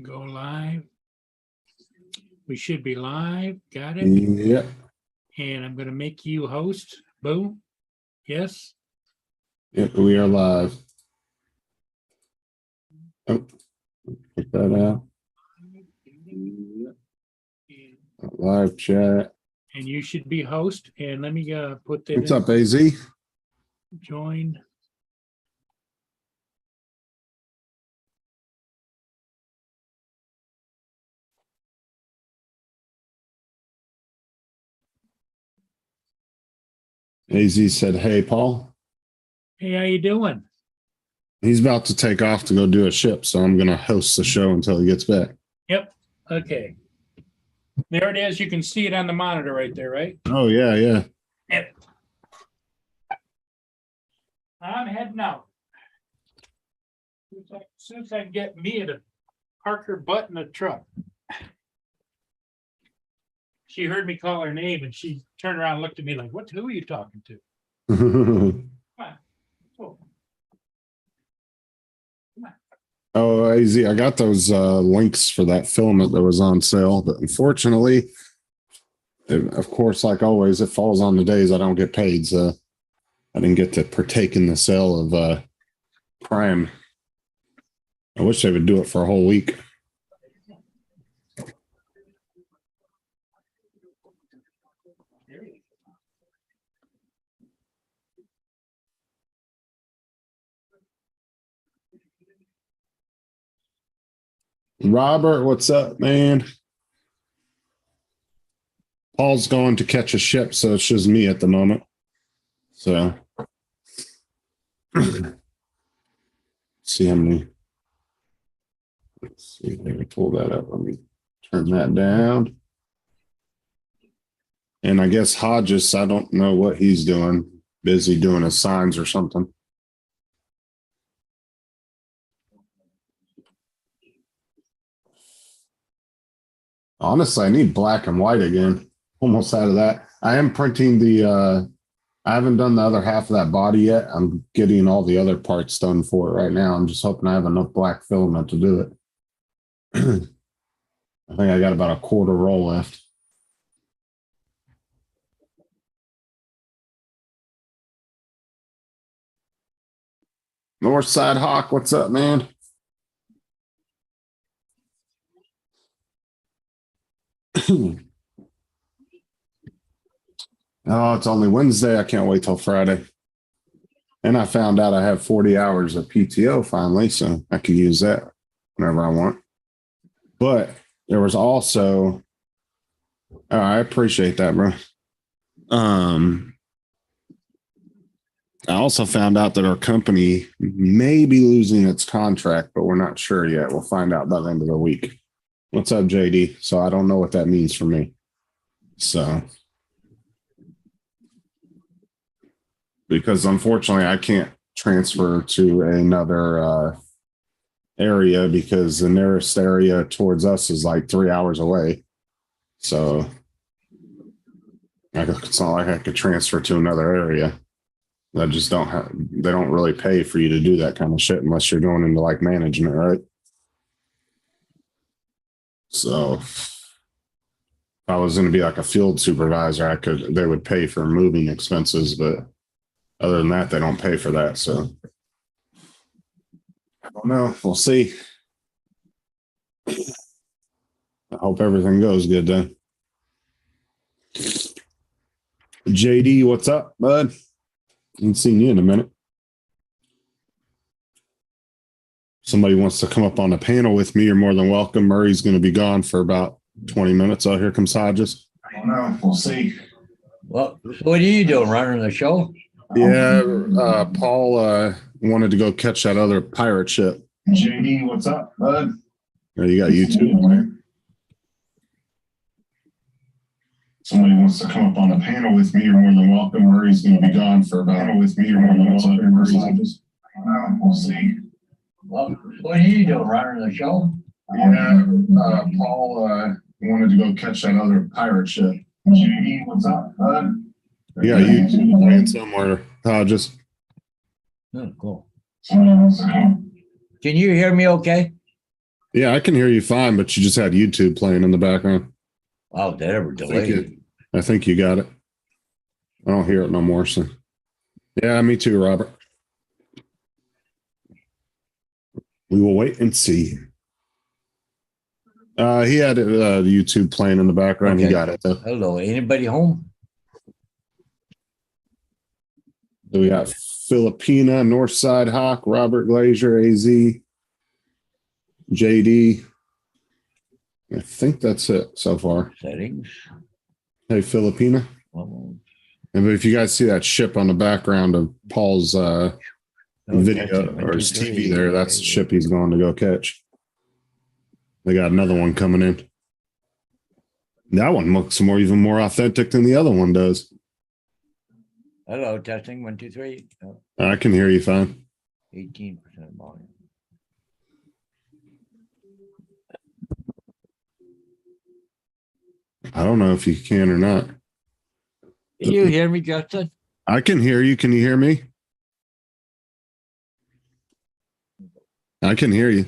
Go live. We should be live. Got it. Yeah. And I'm going to make you host. Boom. Yes. Yep, we are live. Oh, check that out. Live chat. And you should be host. And let me put that What's in. up, AZ? Join. AZ said, hey, Paul. Hey, how you doing? He's about to take off to go do a ship, so I'm going to host the show until he gets back. Yep. Okay. There it is. You can see it on the monitor right there, right? Oh, yeah, yeah. Yep. I'm heading out. As soon as I can get Mia to park her butt in the truck. She heard me call her name and she turned around and looked at me like, "What? Who are you talking to?" Come on. Oh. Oh, AZ, I got those links for that filament that was on sale, but unfortunately, of course, like always, it falls on the days I don't get paid, so I didn't get to partake in the sale of Prime. I wish they would do it for a whole week. Robert, what's up, man? Paul's going to catch a ship, so it's just me at the moment. So, see how many. Let's see if I can pull that up. Let me turn that down. And I guess Hodges, I don't know what he's doing. Busy doing his signs or something. Honestly, I need black and white again. Almost out of that. I am printing the I haven't done the other half of that body yet. I'm getting all the other parts done for it right now. I'm just hoping I have enough black filament to do it. I think I got about a quarter roll left. Northside Hawk, what's up, man? Oh, it's only Wednesday. I can't wait till Friday. And I found out I have 40 hours of PTO finally, so I can use that whenever I want. But there was also, oh, I appreciate that, bro. I also found out that our company may be losing its contract, but we're not sure yet. We'll find out by the end of the week. What's up, JD? So I don't know what that means for me. So, because unfortunately I can't transfer to another area because the nearest area towards us is like 3 hours away. So it's not like I could transfer to another area. They just don't have, they don't really pay for you to do that kind of shit unless you're going into like management, right? So if I was going to be like a field supervisor, they would pay for moving expenses, but other than that, they don't pay for that. So I don't know. We'll see. I hope everything goes good then. JD, what's up, bud? Ain't seen you in a minute. Somebody wants to come up on the panel with me, you're more than welcome. Murray's going to be gone for about 20 minutes. Oh, here comes Hodges. I don't know. We'll see. Well, what are you doing, running the show? Yeah, Paul wanted to go catch that other pirate ship. JD, what's up, bud? Yeah, you got YouTube. Somebody wants to come up on the panel with me, you're more than welcome. Murray's going to be gone for about panel with me. You're more than welcome. We'll see. Well, what are you doing, running the show? Yeah, Paul wanted to go catch that other pirate ship. JD, what's up, bud? Yeah, YouTube playing somewhere. Just Oh, cool. Somebody wants to come. Can you hear me okay? Yeah, I can hear you fine, but you just had YouTube playing in the background. Oh, that ever delayed. I think you got it. I don't hear it no more. So, yeah, me too, Robert. We will wait and see. He had YouTube playing in the background. He Okay. got it though. Hello, anybody home? So we got Filipina, Northside Hawk, Robert Glazier, AZ, JD. I think that's it so far. Settings. Hey, Filipina. Well, And if you guys see that ship on the background of Paul's video testing, one, or two, his TV three. there, that's the ship he's going to go catch. They got another one coming in. That one looks even more authentic than the other one does. Hello, testing, 1, 2, 3. I can hear you fine. 18% volume. I don't know if you can or not. Can you hear me, Justin? I can hear you. Can you hear me? I can hear you.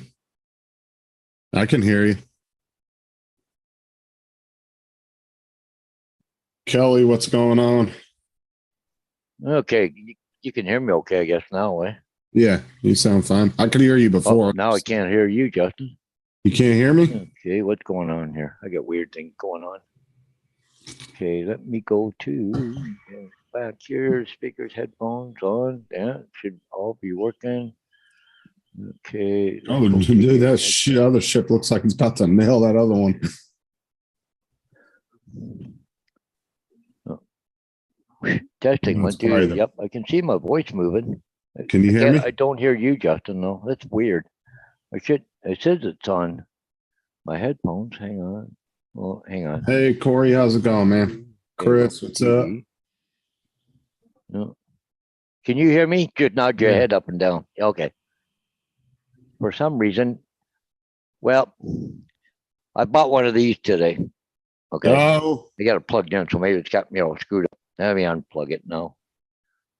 I can hear you. Kelly, what's going on? Okay, you can hear me okay, I guess now, eh? Yeah, you sound fine. I could hear you before. Oh, now I can't hear you, Justin. You can't hear me? Okay, what's going on here? I got weird things going on. Okay, let me go to back here. Speakers, headphones on. Yeah, should all be working. Okay. Oh, dude, that other ship looks like it's about to nail that other one. Testing That's 1, 2. probably the- Yep, I can see my voice moving. Can you hear me? I don't hear you, Justin, though. That's weird. It says it's on my headphones. Hang on. Well, hang on. Hey, Corey, how's it going, man? Chris, what's up? No. Can you hear me? Just nod your Yeah. head up and down. Okay. For some reason, well, I bought one of these today. Okay. Oh, I got it plugged in, so maybe it's got me all screwed up. Let me unplug it now.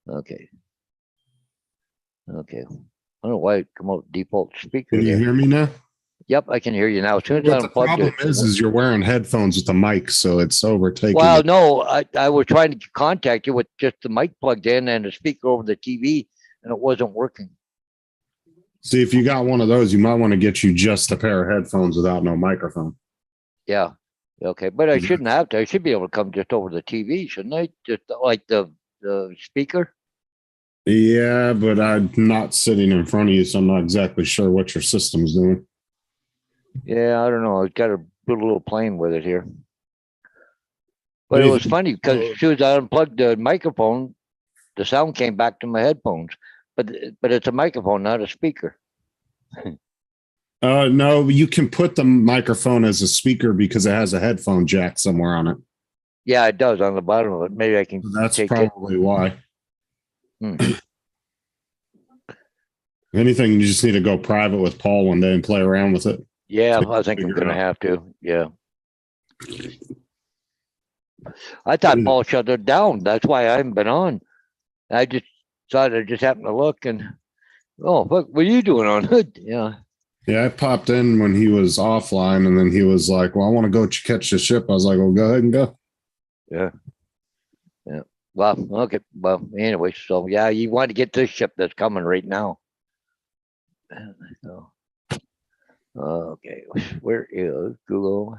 Okay. Okay. I don't know why it come out default speaker. can you there. hear me now? Yep, I can hear you now. As soon as I What the unplugged problem it. is you're wearing headphones with the mic, so it's overtaking. Well, it. no, I was trying to contact you with just the mic plugged in and the speaker over the TV, and it wasn't working. See, if you got one of those, you might want to get you just a pair of headphones without no microphone. Yeah. Okay. But I Yeah. shouldn't have to. I should be able to come just over the TV, shouldn't I? Just like the speaker. Yeah, but I'm not sitting in front of you, so I'm not exactly sure what your system's doing. Yeah, I don't know. I've got to do a little playing with it here. But it Hey, was funny because as soon as I unplugged the microphone, the sound came back to my headphones. But it's a microphone, not a speaker. No, you can put the microphone as a speaker because it has a headphone jack somewhere on it. Yeah, it does on the bottom of it. Maybe I can So that's take it. probably why. Hmm. If anything, you just need to go private with Paul one day and play around with it. Yeah, So I think I'm figure it gonna out. have to. Yeah. I thought Paul shut it down. That's why I haven't been on. I just thought I just happened to look and what are you doing on it? Yeah. Yeah, I popped in when he was offline, and then he was like, "Well, I want to go catch the ship." I was like, "Well, go ahead and go." Yeah. Yeah. Well, okay. Well, anyway, so yeah, you want to get this ship that's coming right now. So, okay, where is Google?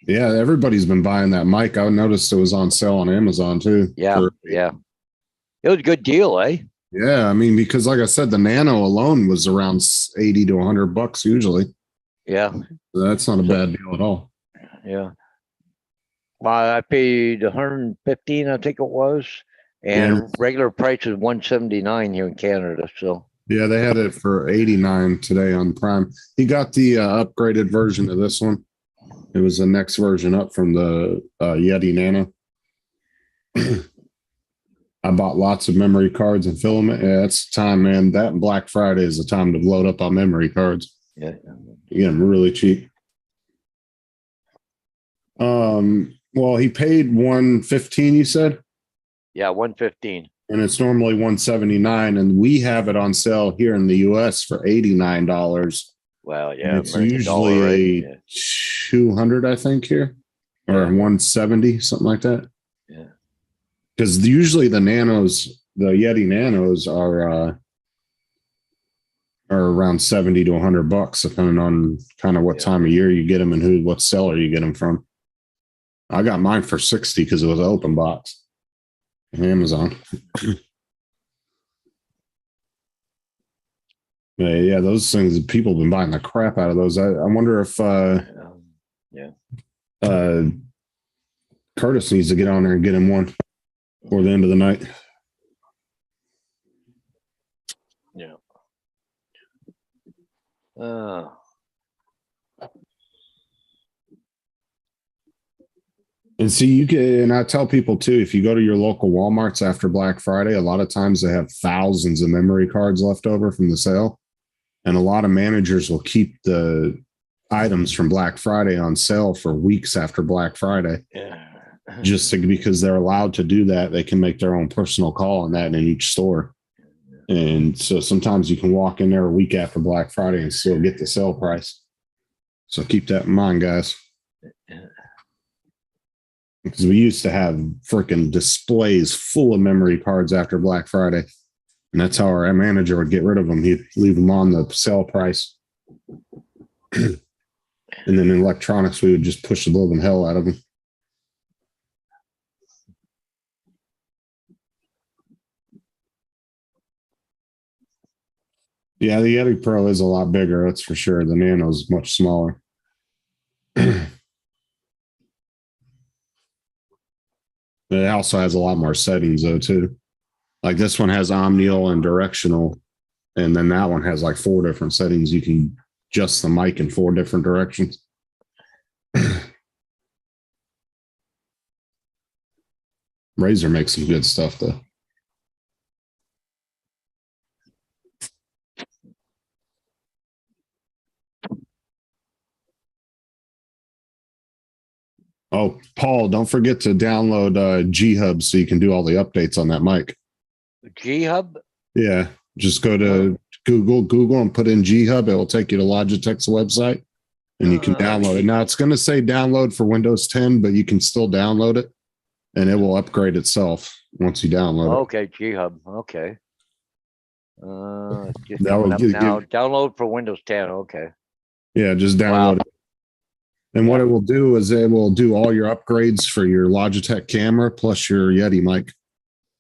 Yeah, everybody's been buying that mic. I noticed it was on sale on Amazon too. Yeah, yeah. It was a good deal, eh? Yeah, I mean, because like I said, the Nano alone was around 80 to $100 usually. Yeah, So that's not a bad deal at all. yeah. Well, I paid 115, I think it was, and regular price is 179 here in Canada. So Yeah, they had it for 89 today on Prime. He got the upgraded version of this one. It was the next version up from the Yeti Nano. I bought lots of memory cards and filament. Yeah, it's the time, man. That and Black Friday is the time to load up on memory cards. yeah, You get them really cheap. Well, he paid 115, you said, yeah, 115. and it's normally 179, and we have it on sale here in the US for $89. Well, yeah. It's American dollar, right? usually a 200, I think, here, or Yeah. 170, something like that. Yeah. Because usually the nanos, the Yeti nanos are around 70 to $100, depending on kind of what Yeah. time of year you get them and what seller you get them from. I got mine for 60 because it was an open box. Amazon. Yeah, those things, people have been buying the crap out of those. I wonder if Yeah. Curtis needs to get on there and get him one before the end of the night. Yeah. And see, you can, and I tell people too, if you go to your local Walmarts after Black Friday, a lot of times they have thousands of memory cards left over from the sale. And a lot of managers will keep the items from Black Friday on sale for weeks after Black Friday, Yeah. because they're allowed to do that. They can make their own personal call on that in each store. And so sometimes you can walk in there a week after Black Friday and still get the sale price. So keep that in mind, guys. Because we used to have freaking displays full of memory cards after Black Friday. And that's how our manager would get rid of them. He'd leave them on the sale price. And then in electronics, we would just push the living hell out of them. Yeah, the Yeti Pro is a lot bigger, that's for sure. The Nano is much smaller. It also has a lot more settings, though, too. Like this one has omnial and directional, and then that one has like 4 different settings. You can adjust the mic in 4 different directions. Razer makes some good stuff, though. Oh, Paul, don't forget to download G Hub so you can do all the updates on that mic. G Hub? Yeah, just go to Google and put in G Hub. It will take you to Logitech's website and you can download it. Now it's going to say download for Windows 10, but you can still download it and it will upgrade itself once you download it. Okay, G Hub. Okay. Just That will coming up give- now. Download for Windows 10. Okay. Yeah, just download it. And what it will do is it will do all your upgrades for your Logitech camera plus your Yeti mic.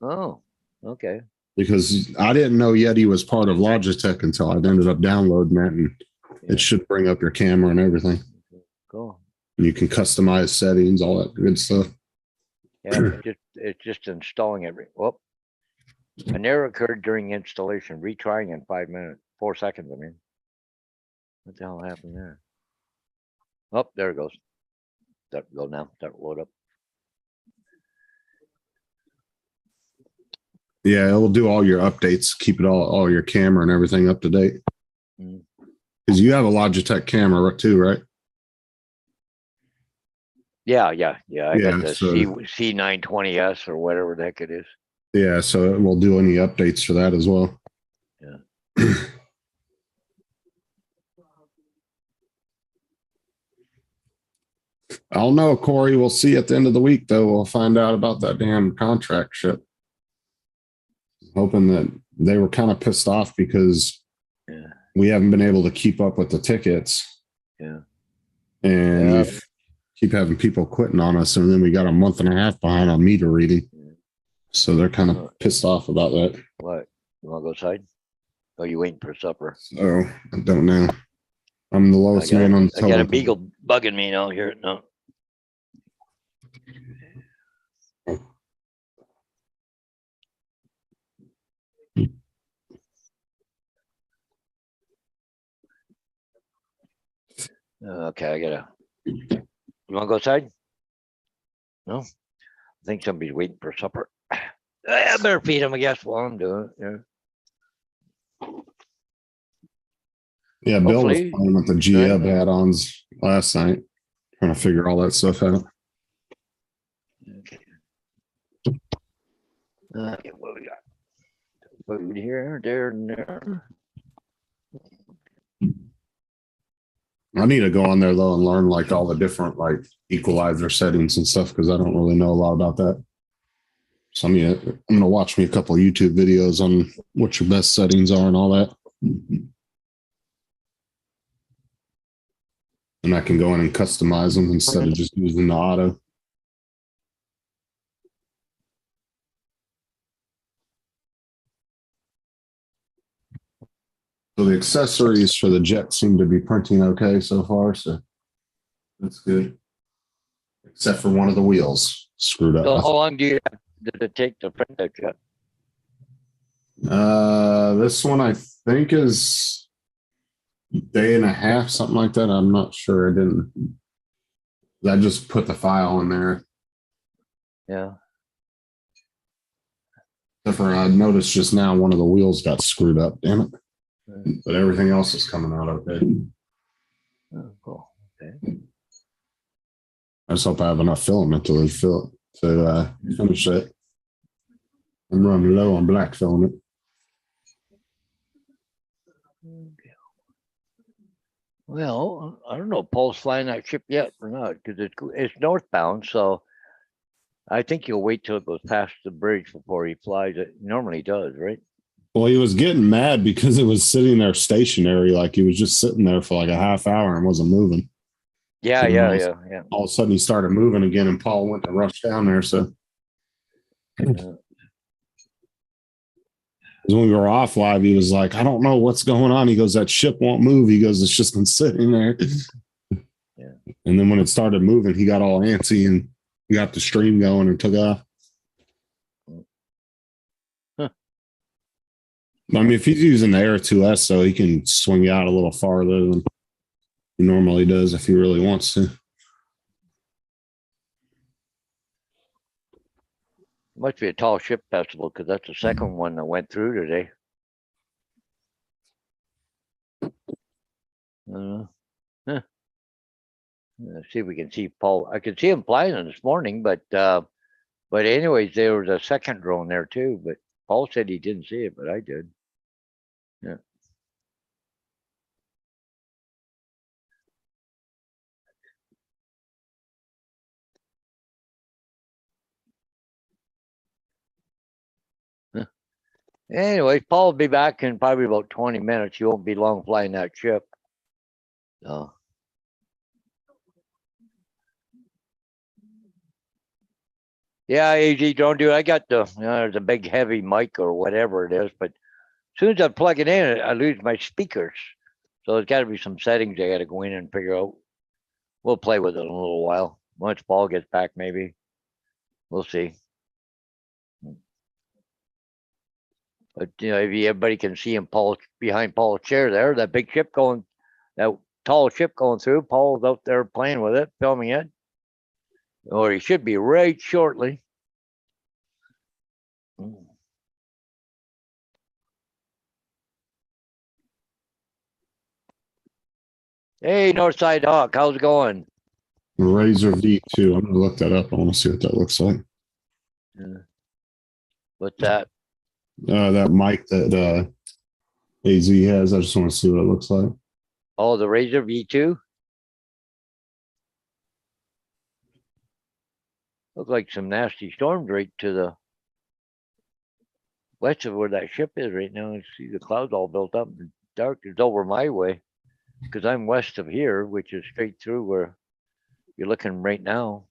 Oh, okay. Because I didn't know Yeti was part of Logitech until I ended up downloading that, and it should bring up your camera and everything. Cool. And you can customize settings, all that good stuff. Yeah, it's just installing it. Whoop. An error occurred during installation. Retrying in 5 minutes, 4 seconds. I mean, what the hell happened there? Oh, there it goes. That go now. That load up. Yeah, it will do all your updates, keep it all your camera and everything up to date. Because you have a Logitech camera too, right? Yeah. I got the so- C920S or whatever the heck it is. Yeah, so it will do any updates for that as well. Yeah. I don't know, Corey. We'll see at the end of the week, though. We'll find out about that damn contract shit. Hoping that they were kind of pissed off because we haven't been able to keep up with the tickets. Yeah. And we keep having people quitting on us. And then we got a month and a half behind on meter reading. So they're kind of pissed off about that. What? You want to go outside? Oh, you waiting for supper? So I don't know. I'm the lowest man on the I got a beagle bugging me now here. No. Okay, I gotta. You want to go outside? No. I think somebody's waiting for supper. I better feed him, I guess, while I'm doing it. Yeah. Yeah, Bill was Hopefully, playing with the G-Hub add-ons last night, trying to figure all that stuff out. Okay. What we got? Food here, there, and there. I need to go on there though and learn like all the different like equalizer settings and stuff because I don't really know a lot about that. So I'm gonna watch me a couple of YouTube videos on what your best settings are and all that. And I can go in and customize them instead of just using the auto. So the accessories for the jet seem to be printing okay so far, so that's good. Except for one of the wheels screwed So up. how long did it take to print that jet? This one I think is a day and a half, something like that. I'm not sure. I just put the file in there. Yeah. Except for I noticed just now one of the wheels got screwed up. Damn it! But everything else is coming out okay. Oh, cool. Okay. I just hope I have enough filament to finish it. I'm running low on black filament. Well, I don't know if Paul's flying that ship yet or not, because it's northbound, so I think he'll wait till it goes past the bridge before he flies it. Normally does, right? Well, he was getting mad because it was sitting there stationary, like he was just sitting there for like a half hour and wasn't moving. Yeah, Yeah, yeah. All of a sudden he started moving again and Paul went to rush down there. So when we were off live, he was like, I don't know what's going on. He goes, that ship won't move. He goes, it's just been sitting there. Yeah. And then when it started moving, he got all antsy and he got the stream going and took off. Huh. I mean, if he's using the Air 2S, so he can swing out a little farther than he normally does if he really wants to. Must be a tall ship festival, because that's the second one that went through today. Let's see if we can see Paul. I could see him flying this morning, but anyways, there was a second drone there too. But Paul said he didn't see it, but I did. Yeah. Anyways, Paul will be back in probably about 20 minutes. He won't be long flying that ship. So. Yeah, AG, don't do it. I got there's a big heavy mic or whatever it is, but as soon as I plug it in, I lose my speakers. So there's got to be some settings I got to go in and figure out. We'll play with it in a little while. Once Paul gets back, maybe. We'll see. But if everybody can see him, Paul behind Paul's chair there, that big ship going, that tall ship going through. Paul's out there playing with it, filming it. Or he should be right shortly. Hey, Northside Hawk, how's it going? Razor V2. I'm going to look that up. I want to see what that looks like. What's that? That mic that AZ has. I just want to see what it looks like. Oh, the Razor V2? Look like some nasty storms right to the west of where that ship is right now. I see the clouds all built up and dark. It's over my way because I'm west of here, which is straight through where you're looking right now.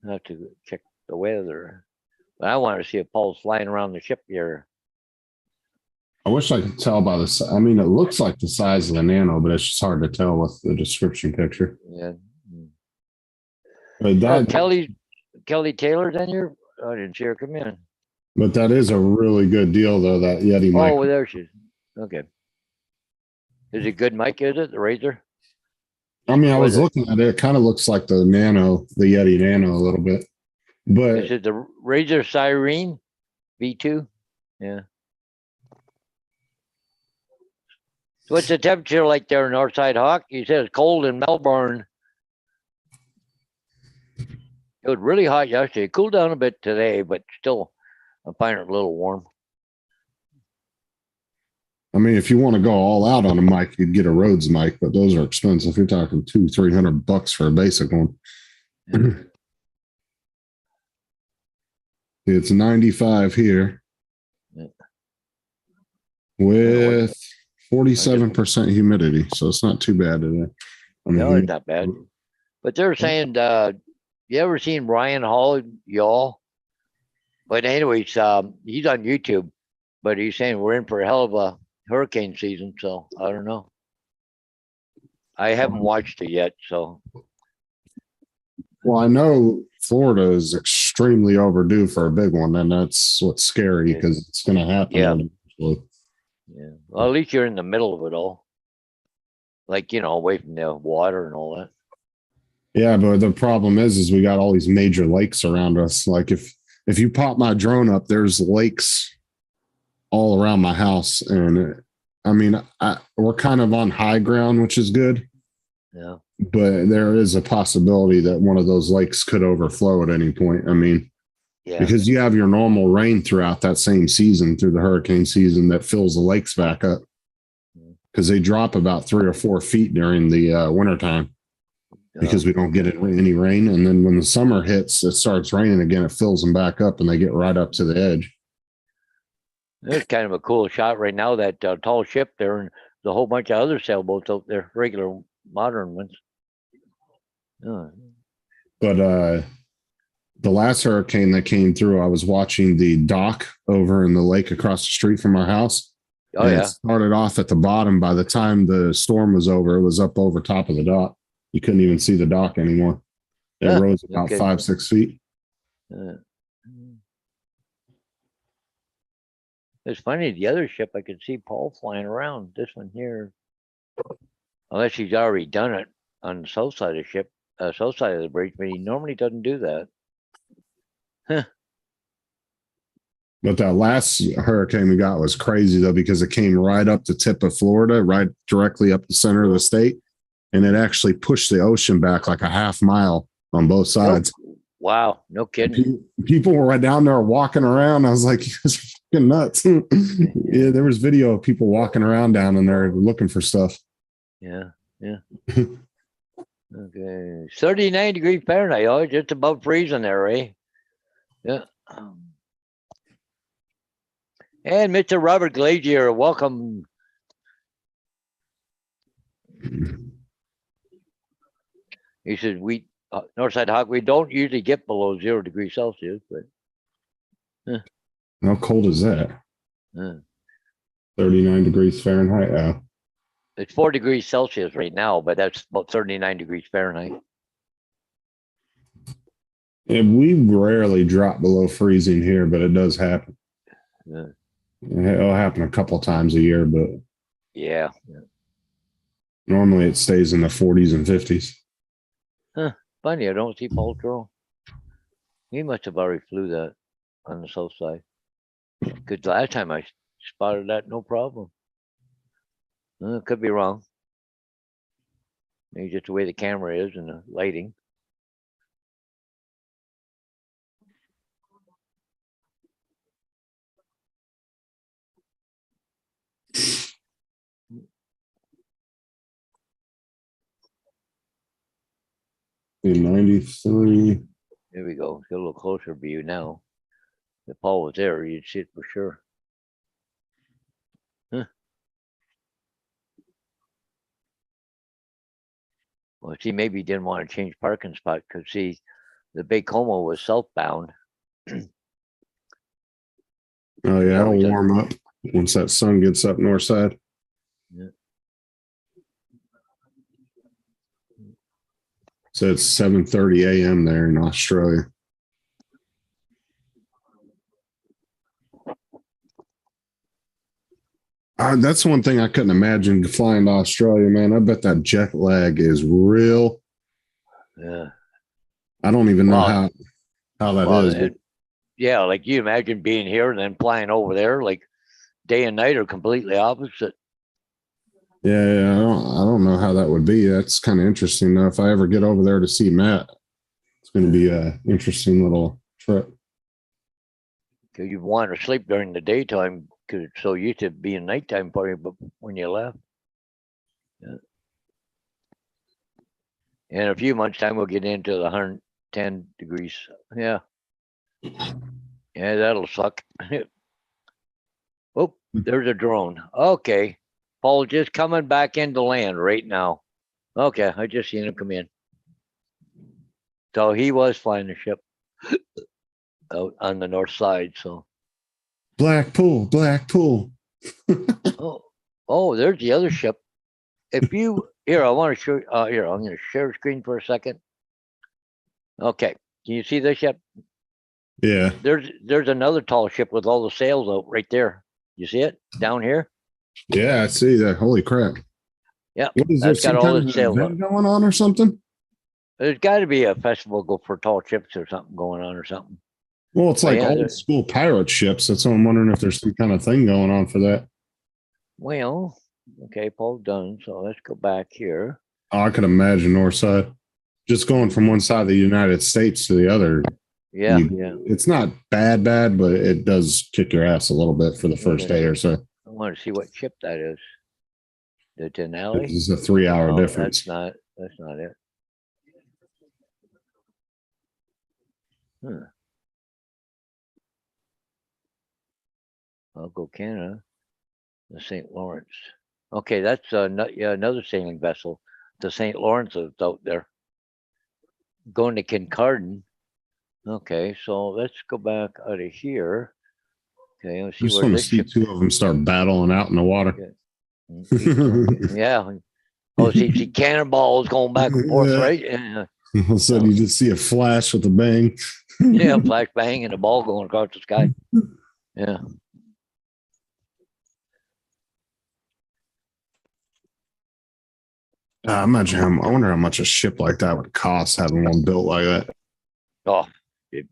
I have to check the weather. But I want to see if Paul's flying around the ship here. I wish I could tell by the. I mean, it looks like the size of the Nano, but it's just hard to tell with the description picture. Yeah. But that, Kelly Taylor's in here. I didn't see her come in. but that is a really good deal, though. That Yeti mic. Oh, there she is. Okay. Is it good mic? Is it the Razor? I mean, I What was is it? looking at it. It kind of looks like the Nano, the Yeti Nano, a little bit. But Is it the Razor Siren V2? Yeah. So what's the temperature like there in Northside Hawk? You said it's cold in Melbourne. It was really hot yesterday. It cooled down a bit today, but still, I find it a little warm. I mean, if you want to go all out on a mic, you'd get a Rhodes mic, but those are expensive. You're talking $200-300 for a basic one. It's 95 here Yeah. with 47% humidity, so it's not too bad today. I mean, No, it's not bad. But they're saying, you ever seen Ryan Hall, y'all? But anyways, he's on YouTube, but he's saying we're in for a hell of a hurricane season. So I don't know. I haven't watched it yet. So well, I know Florida is extremely overdue for a big one, and that's what's scary Yeah. because it's going to happen. Yeah. eventually. yeah, well, at least you're in the middle of it all. Like, away from the water and all that. Yeah, but the problem is we got all these major lakes around us. Like if you pop my drone up, there's lakes all around my house, and I mean, we're kind of on high ground, which is good. Yeah. But there is a possibility that one of those lakes could overflow at any point. I mean, Yeah. because you have your normal rain throughout that same season, through the hurricane season, that fills the lakes back up because they drop about 3 or 4 feet during the wintertime because we don't get any rain. And then when the summer hits, it starts raining again. It fills them back up and they get right up to the edge. It's kind of a cool shot right now, that tall ship there, and there's a whole bunch of other sailboats out there, regular modern ones. But the last hurricane that came through, I was watching the dock over in the lake across the street from our house. Oh, And yeah. It started off at the bottom. By the time the storm was over, it was up over top of the dock. You couldn't even see the dock anymore. It Huh, rose about okay. 5-6 feet. It's funny, the other ship, I could see Paul flying around. This one here, unless he's already done it on the south side of the ship, south side of the bridge, but he normally doesn't do that. But that last hurricane we got was crazy though, because it came right up the tip of Florida, right directly up the center of the state. And it actually pushed the ocean back like a half mile on both sides. Wow, no kidding. People were right down there walking around. I was like, you guys are fucking nuts. Yeah, there was video of people walking around down in there looking for stuff. Yeah. Okay, 39 degrees Fahrenheit. Oh, just above freezing there, eh? Yeah. And Mr. Robert Glazier, welcome. He says, Northside Hawk, we don't usually get below 0 degrees Celsius, but How cold is that? uh, 39 degrees Fahrenheit. Yeah. it's 4 degrees Celsius right now, but that's about 39 degrees Fahrenheit. And we rarely drop below freezing here, but it does happen. Yeah. It'll happen a couple times a year, but Yeah. normally it stays in the 40s and 50s. Funny, I don't see Paul Troll. He must have already flew that on the south side. Because last time I spotted that, no problem. Could be wrong. Maybe just the way the camera is and the lighting. In 93. There we go. Get a little closer view now. If Paul was there, you'd see it for sure. Well, see, maybe he didn't want to change parking spot because see, the Baie-Comeau was southbound. Oh, yeah, it'll warm up once that sun gets up north side. Yeah. So it's 7:30 a.m. there in Australia. That's one thing I couldn't imagine flying to Australia, man. I bet that jet lag is real. Yeah. I don't even know Well, how that Well, is. yeah, like you imagine being here and then flying over there, like day and night are completely opposite. Yeah, I don't know how that would be. That's kind of interesting. Now, if I ever get over there to see Matt, it's going to be a interesting little trip. Because you want to sleep during the daytime Cause it's so used to being nighttime for you, but when you left. Yeah. In a few months' time, we'll get into the 110 degrees. Yeah. Yeah, that'll suck. Oh, there's a drone. Okay. Paul just coming back into land right now. Okay, I just seen him come in. So he was flying the ship out on the north side. So, Blackpool, Blackpool. oh, there's the other ship. If you here, I want to show. Here, I'm going to share screen for a second. Okay, can you see this ship? Yeah. There's another tall ship with all the sails out right there. You see it down here? Yeah, I see that. Holy crap. Yeah, What is there, that's got some all kind the of sails event up. going on or something? There's got to be a festival go for tall ships or something going on or something. Well, it's Oh, like yeah, old school pirate ships. That's what I'm wondering if there's some kind of thing going on for that. Well, okay, Paul done. So let's go back here. Oh, I could imagine north side. Just going from one side of the United States to the other. Yeah, you- yeah. It's not bad, but it does kick your ass a little bit for the first day or so. I want to see what ship that is. The Denali? This is a 3-hour Oh, difference. That's not it. I'll go Canada. The St. Lawrence. Okay, that's another sailing vessel. The St. Lawrence is out there. Going to Kincardine. Okay, so let's go back out of here. Okay, let's I see just where want to this see ship. two of them start battling out in the water. Yeah. Oh, see cannonballs going back and forth, Yeah. right? Yeah. All of a sudden, you just see a flash with a bang. Yeah, flash bang and a ball going across the sky. Yeah. Imagine I wonder how much a ship like that would cost having one built like that. Oh, it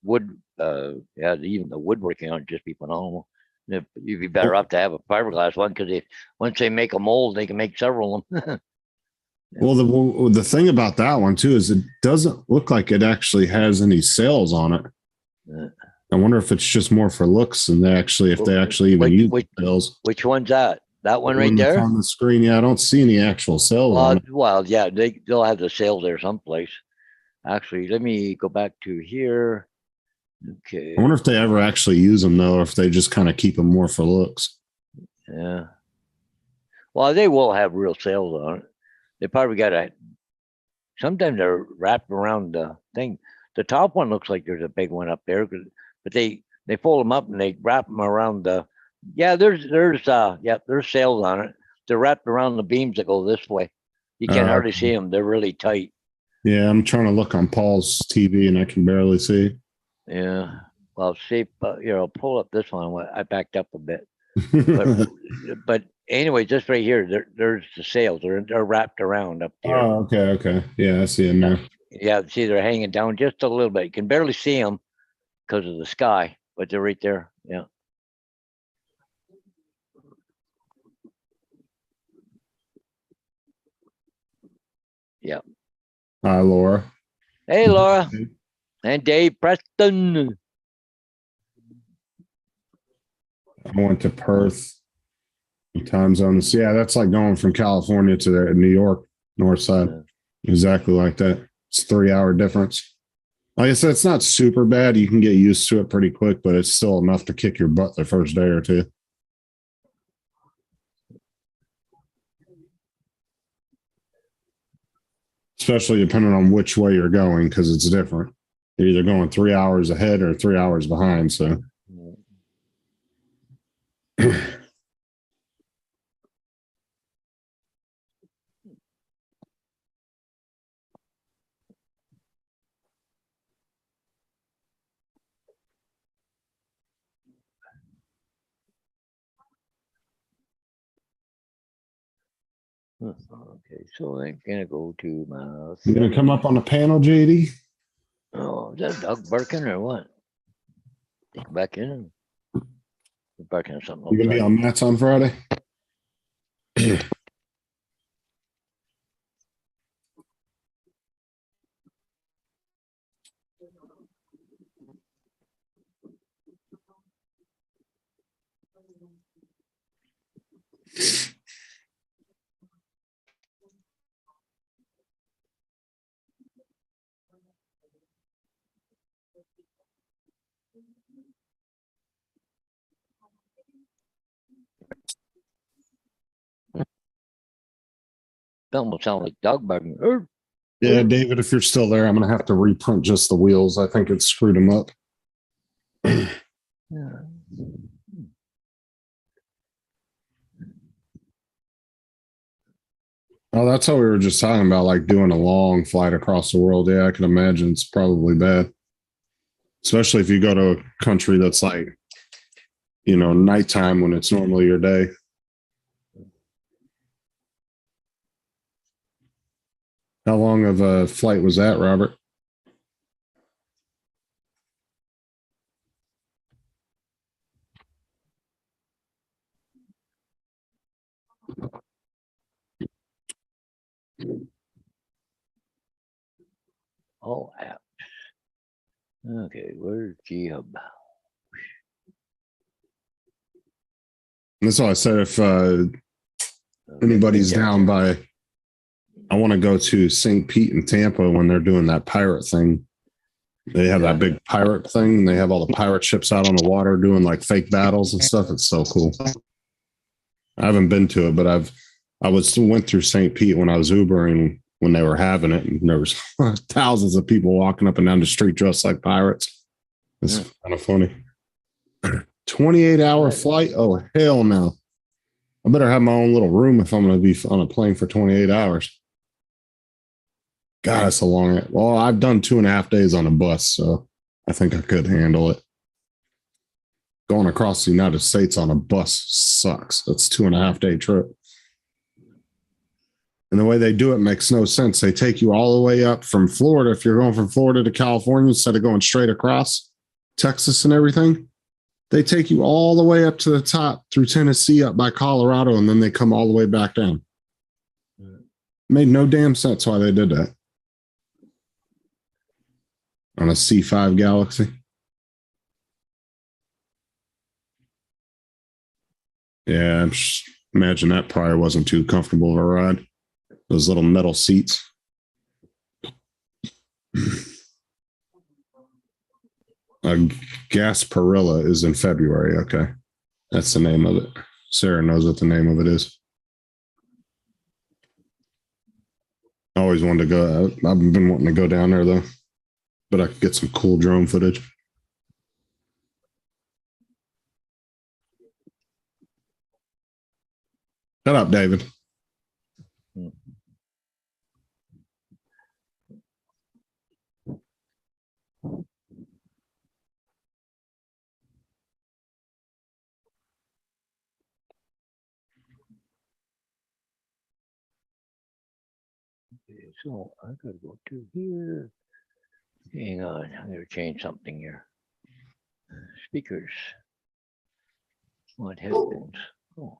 would. Yeah, even the woodworking on it just be phenomenal. You'd be better off to have a fiberglass one because once they make a mold, they can make several of them. Well, the thing about that one too is it doesn't look like it actually has any sails on it. Yeah. I wonder if it's just more for looks and if they actually even use sails. Which one's that? That one The right that's there? on the screen. Yeah, I don't see any actual sails on it. Well, yeah, they'll have the sails there someplace. Actually, let me go back to here. Okay. I wonder if they ever actually use them though, or if they just kind of keep them more for looks. Yeah. Well, they will have real sails on it. They probably got sometimes they're wrapped around the thing. The top one looks like there's a big one up there, but they fold them up and they wrap them around the. Yeah, there's sails on it. They're wrapped around the beams that go this way. You can hardly Okay. see them. They're really tight. Yeah, I'm trying to look on Paul's TV and I can barely see. Yeah. Well, see, here, I'll pull up this one. I backed up a bit. But anyway, just right here, there's the sails. They're wrapped around up here. Oh, okay. Yeah, I see them now. Yeah, see, they're hanging down just a little bit. You can barely see them because of the sky, but they're right there. Yeah. Yeah. Hi, Laura. Hey, Laura and Dave Preston. I went to Perth. Time zones. Yeah, that's like going from California to New York, north side. Yeah. Exactly like that. It's 3-hour difference. Like I said, it's not super bad. You can get used to it pretty quick, but it's still enough to kick your butt the first day or two. Especially depending on which way you're going, because it's different. You're either going 3 hours ahead or 3 hours behind. So Okay, so I'm gonna go to my. you gonna come up on the panel, JD? Oh, is that Doug barking or what? Take him back in. He's barking at something. You gonna be outside. on Matt's on Friday? almost sound like dog barking. "Arr!" Yeah, David, if you're still there, I'm gonna have to reprint just the wheels. I think it screwed them up. Yeah. Oh, that's how we were just talking about, like doing a long flight across the world. Yeah, I can imagine it's probably bad, especially if you go to a country that's like, nighttime when it's normally your day. How long of a flight was that, Robert? All apps. Okay, where's G-Hub? That's why I said if Okay, anybody's right there. down by, I want to go to St. Pete and Tampa when they're doing that pirate thing. They have that big pirate thing. And they have all the pirate ships out on the water doing like fake battles and stuff. It's so cool. I haven't been to it, but went through St. Pete when I was Ubering when they were having it, and there was thousands of people walking up and down the street dressed like pirates. It's kind of funny. 28-hour flight? Oh, hell no. I better have my own little room if I'm going to be on a plane for 28 hours. God, that's a long. Well, I've done 2.5 days on a bus, so I think I could handle it. Going across the United States on a bus sucks. That's 2.5 day trip. And the way they do it makes no sense. They take you all the way up from Florida. If you're going from Florida to California, instead of going straight across Texas and everything, they take you all the way up to the top through Tennessee up by Colorado, and then they come all the way back down. Made no damn sense why they did that. On a C5 Galaxy. Yeah, imagine that probably wasn't too comfortable of a ride. Those little metal seats. Gasparilla is in February. Okay. That's the name of it. Sarah knows what the name of it is. I always wanted to go. I've been wanting to go down there though, but I could get some cool drone footage. Shut up, David. Okay, so I gotta go to here. Hang on, I'm gonna change something here. Speakers. What headphones? Oh,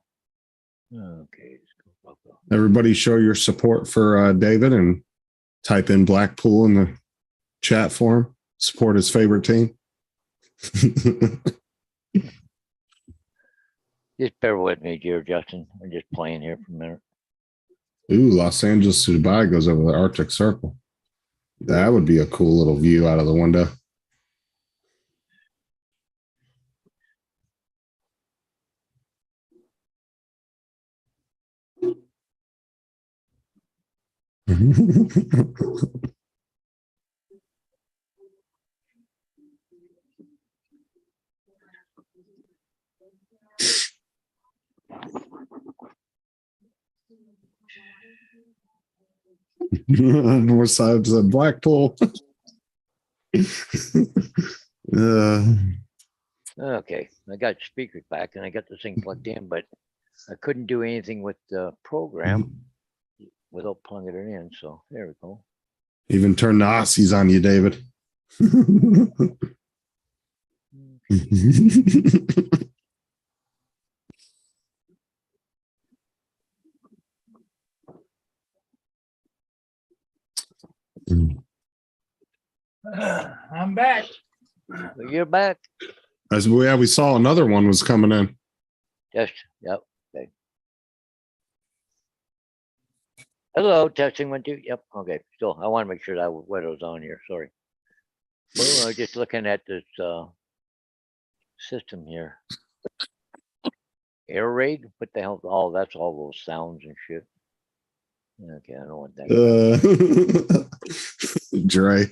okay. Let's go. Everybody show your support for David and type in Blackpool in the chat for him. Support his favorite team. Just bear with me, dear Justin. I'm just playing here for a minute. Ooh, Los Angeles to Dubai goes over the Arctic Circle. That would be a cool little view out of the window. More sides of Blackpool. Okay, I got speakers back and I got this thing plugged in, but I couldn't do anything with the program without plugging it in. So there we go. Even turn the Aussies on you, David. I'm back. You're back. As we saw another one was coming in. Just, yep. Okay. Hello, testing 1, 2. Yep. Okay. So I want to make sure that what was on here. Sorry. Well, I was just looking at this system here. Air raid? What the hell? Oh, that's all those sounds and shit. Okay, I don't want that. Dre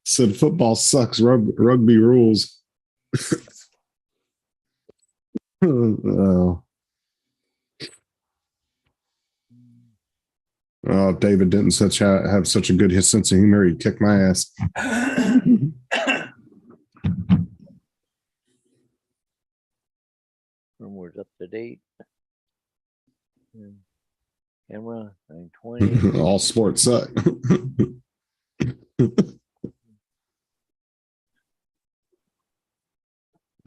said football sucks. Rugby rules. Oh. Oh, if David didn't have such a good sense of humor, he'd kick my ass. Firmware's up to date. Camera 920. All sports suck.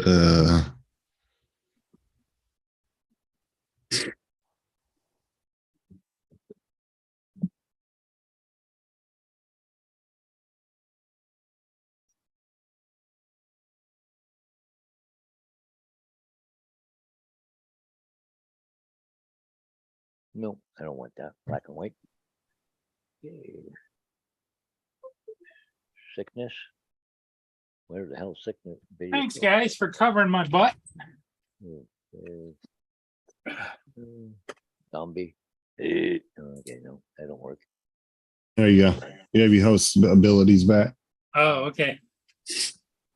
uh, No, I don't want that. Black and white. Okay. Sickness. Where the hell sickness? Video Thanks, go? guys, for covering my butt. Okay. Zombie. Okay, no, that don't work. there you go. You have your host abilities back. Oh, okay.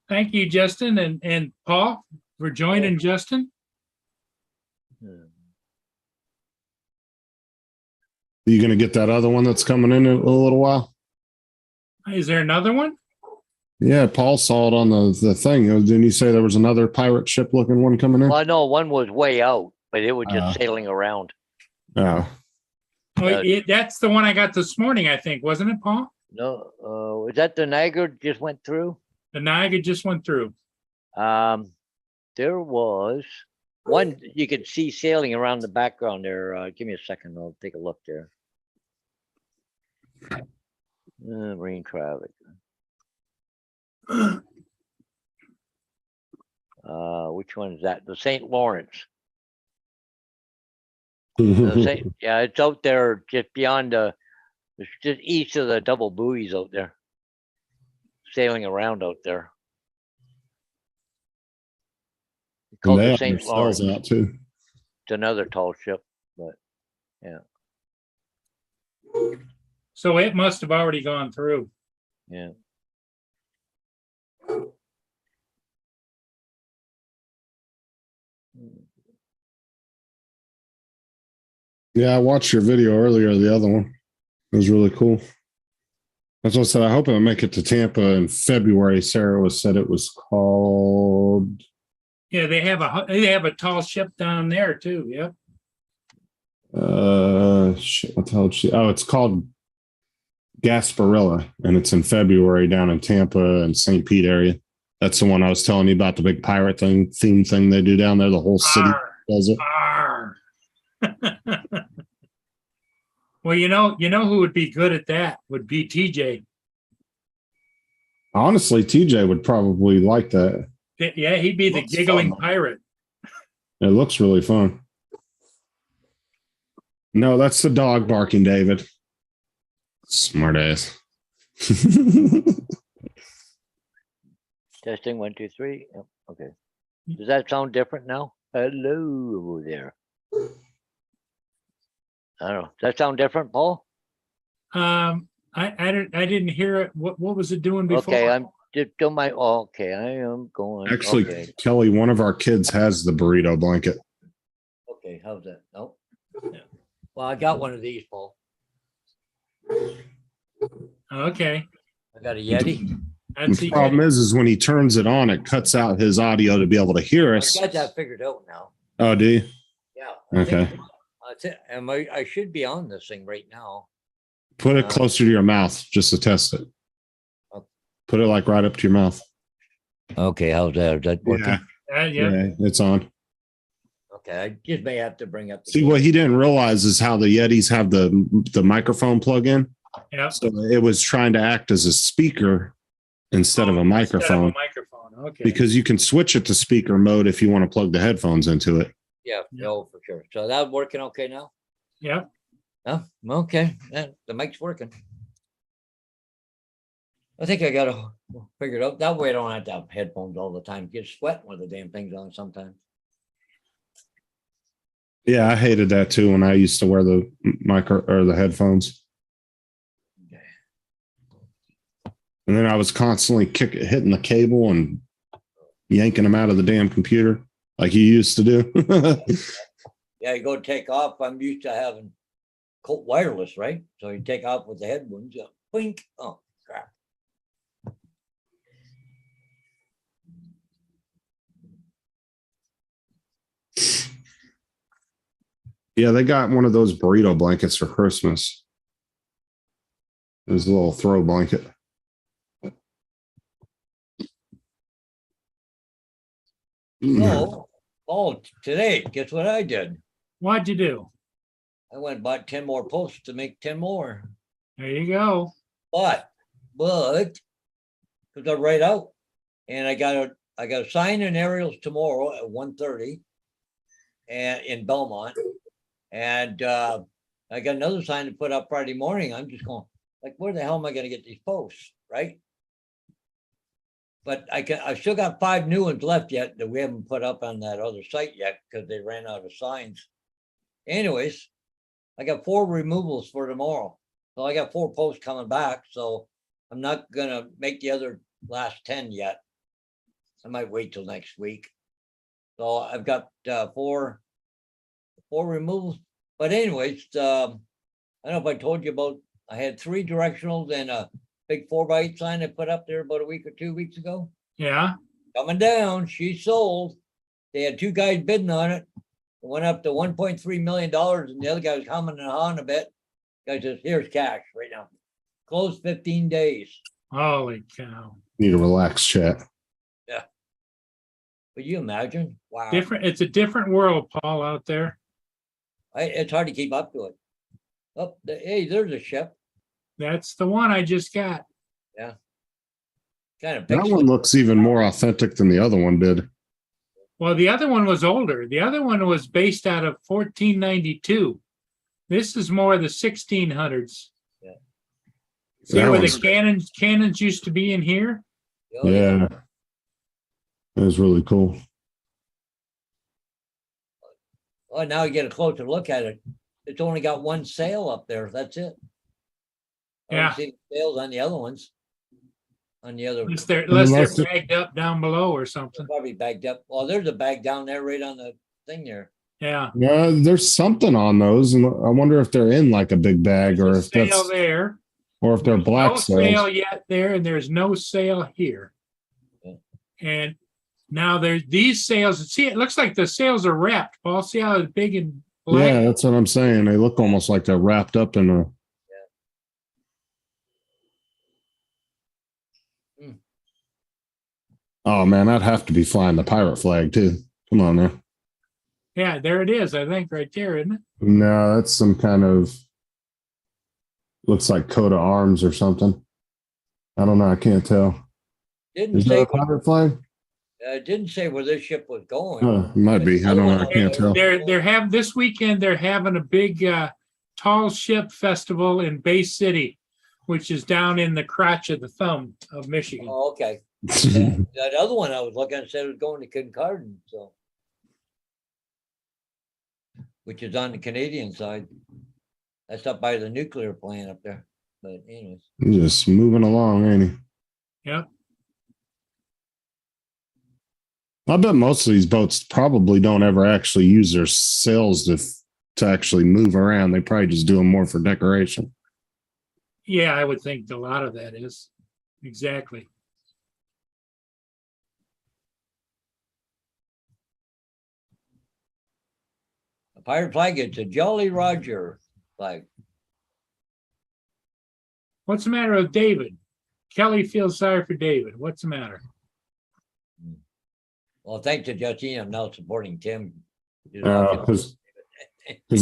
Thank you, Justin and Paul, for joining Justin. Hmm. Are you going to get that other one that's coming in a little while? Is there another one? Yeah, Paul saw it on the thing. Didn't you say there was another pirate ship looking one coming in? Well, no, one was way out, but it was just Uh. sailing around. Oh, Oh, that's the one I got this morning, I think, wasn't it, Paul? No, was that the Niagara just went through? The Niagara just went through. There was one you could see sailing around the background there. Give me a second, I'll take a look there. Marine traffic. Which one is that? The St. Lawrence. Yeah, it's out there just beyond it's just east of the double buoys out there. Sailing around out there. It's called they the have St. their Lawrence. sails out too. It's another tall ship, but So it must have already gone through. yeah. Yeah, I watched your video earlier. The other one, it was really cool. That's what I said. I hope I make it to Tampa in February. Sarah said it was called. Yeah, they have a tall ship down there too. Yep. Shit, what the hell? Oh, it's called Gasparilla, and it's in February down in Tampa and St. Pete area. That's the one I was telling you about, the big pirate theme thing they do down there. The whole city does it. Arr. Well, you know who would be good at that would be TJ. Honestly, TJ would probably like that. Yeah, he'd be the Looks giggling fun. pirate. It looks really fun. No, that's the dog barking, David. Smart ass. Testing 1, 2, 3. Yep. Okay. Does that sound different now? Hello there. I don't know. Does that sound different, Paul? I didn't hear it. What was it doing before? Okay, I'm just doing my. Okay, I am going. Actually, okay. Kelly, one of our kids has the burrito blanket. Okay, how's that? Nope. Yeah. Well, I got one of these, Paul. Okay. I got a Yeti. That's The problem is when he turns it on, it cuts out his audio to be able to hear I us. got that figured out now. Oh, do you? Yeah. Okay. That's it. And I should be on this thing right now. Put it closer to your mouth just to test it. Okay. Put it like right up to your mouth. Okay, how's that? Is that working? Yeah, yeah. it's on. Okay, I just may have to bring up. See, what he didn't realize is how the Yetis have the microphone plug in. Yeah. So it was trying to act as a speaker instead of a microphone, Okay. because you can switch it to speaker mode if you want to plug the headphones into it. Yeah, Yeah. no, for sure. So that working okay now? Yeah. Oh, okay. The mic's working. I think I got to figure it out. That way I don't have to have headphones all the time. Get sweating with the damn things on sometimes. Yeah, I hated that too when I used to wear the micro or the headphones. And then I was constantly hitting the cable and yanking them out of the damn computer like you used to do. Yeah, you go take off. I'm used to having wireless, right? So you take off with the headphones, blink. Oh, crap. Yeah, they got one of those burrito blankets for Christmas. It was a little throw blanket. Today, guess what I did? What'd you do? I went and bought 10 more posts to make 10 more. There you go. But, because I write out, and I got to sign in aerials tomorrow at 1:30 and in Belmont. And I got another sign to put up Friday morning. I'm just going, like, where the hell am I going to get these posts, right? But I still got 5 new ones left yet that we haven't put up on that other site yet because they ran out of signs. Anyways, I got 4 removals for tomorrow. So I got 4 posts coming back. So I'm not gonna make the other last 10 yet. I might wait till next week. So I've got 4 removals. But anyways, I don't know if I told you about, I had 3 directionals and a big 4x8 sign I put up there about a week or 2 weeks ago. Yeah. Coming down, she sold. They had 2 guys bidding on it. It went up to $1.3 million, and the other guy was humming and hawing a bit. Guy says, "Here's cash right now." Closed 15 days. Holy cow. Need a relaxed chat. Could you imagine? Wow. It's a different world, Paul, out there. It's hard to keep up to it. Oh, hey, there's a ship. That's the one I just got. Kind of That one looks even more authentic than the other one did. Well, the other one was older. The other one was based out of 1492. This is more the 1600s. Yeah. See That where the one's- cannons used to be in here? Oh, Yeah. It was really cool. Oh, now you get a closer look at it. It's only got 1 sail up there. That's it. I Yeah. don't see the sails on the other ones. On the other, Unless they're Unless it- bagged up down below or something. probably bagged up. Well, there's a bag down there right on the thing there. Yeah. Yeah, there's something on those, and I wonder if they're in like a big bag or There's if a sail that's there. or if they're There's black no sail sails. yet there, and there's no sail here. Yeah. And now there's these sails. See, it looks like the sails are wrapped. Paul, see how it's big and black? Yeah, that's what I'm saying. They look almost like they're wrapped up in a. Oh man, I'd have to be flying the pirate flag too. Come on now. Yeah, there it is. I think right there, isn't it? No, that's some kind of looks like coat of arms or something. I don't know. I can't tell. Didn't Is say that a pirate flag? didn't say where this ship was going. It might be. I don't know. I can't tell. They're this weekend. They're having a big tall ship festival in Bay City, which is down in the crotch of the thumb of Michigan. Oh, okay. That other one I was looking at said it was going to Kincardine, so. Which is on the Canadian side. That's up by the nuclear plant up there. But anyways, Just moving along, ain't he? Yep. I bet most of these boats probably don't ever actually use their sails to actually move around. They probably just do them more for decoration. Yeah, I would think a lot of that is exactly. a pirate flag, it's a Jolly Roger flag. What's the matter with David? Kelly feels sorry for David. What's the matter? Well, thanks to Justine, I'm now supporting Tim. Because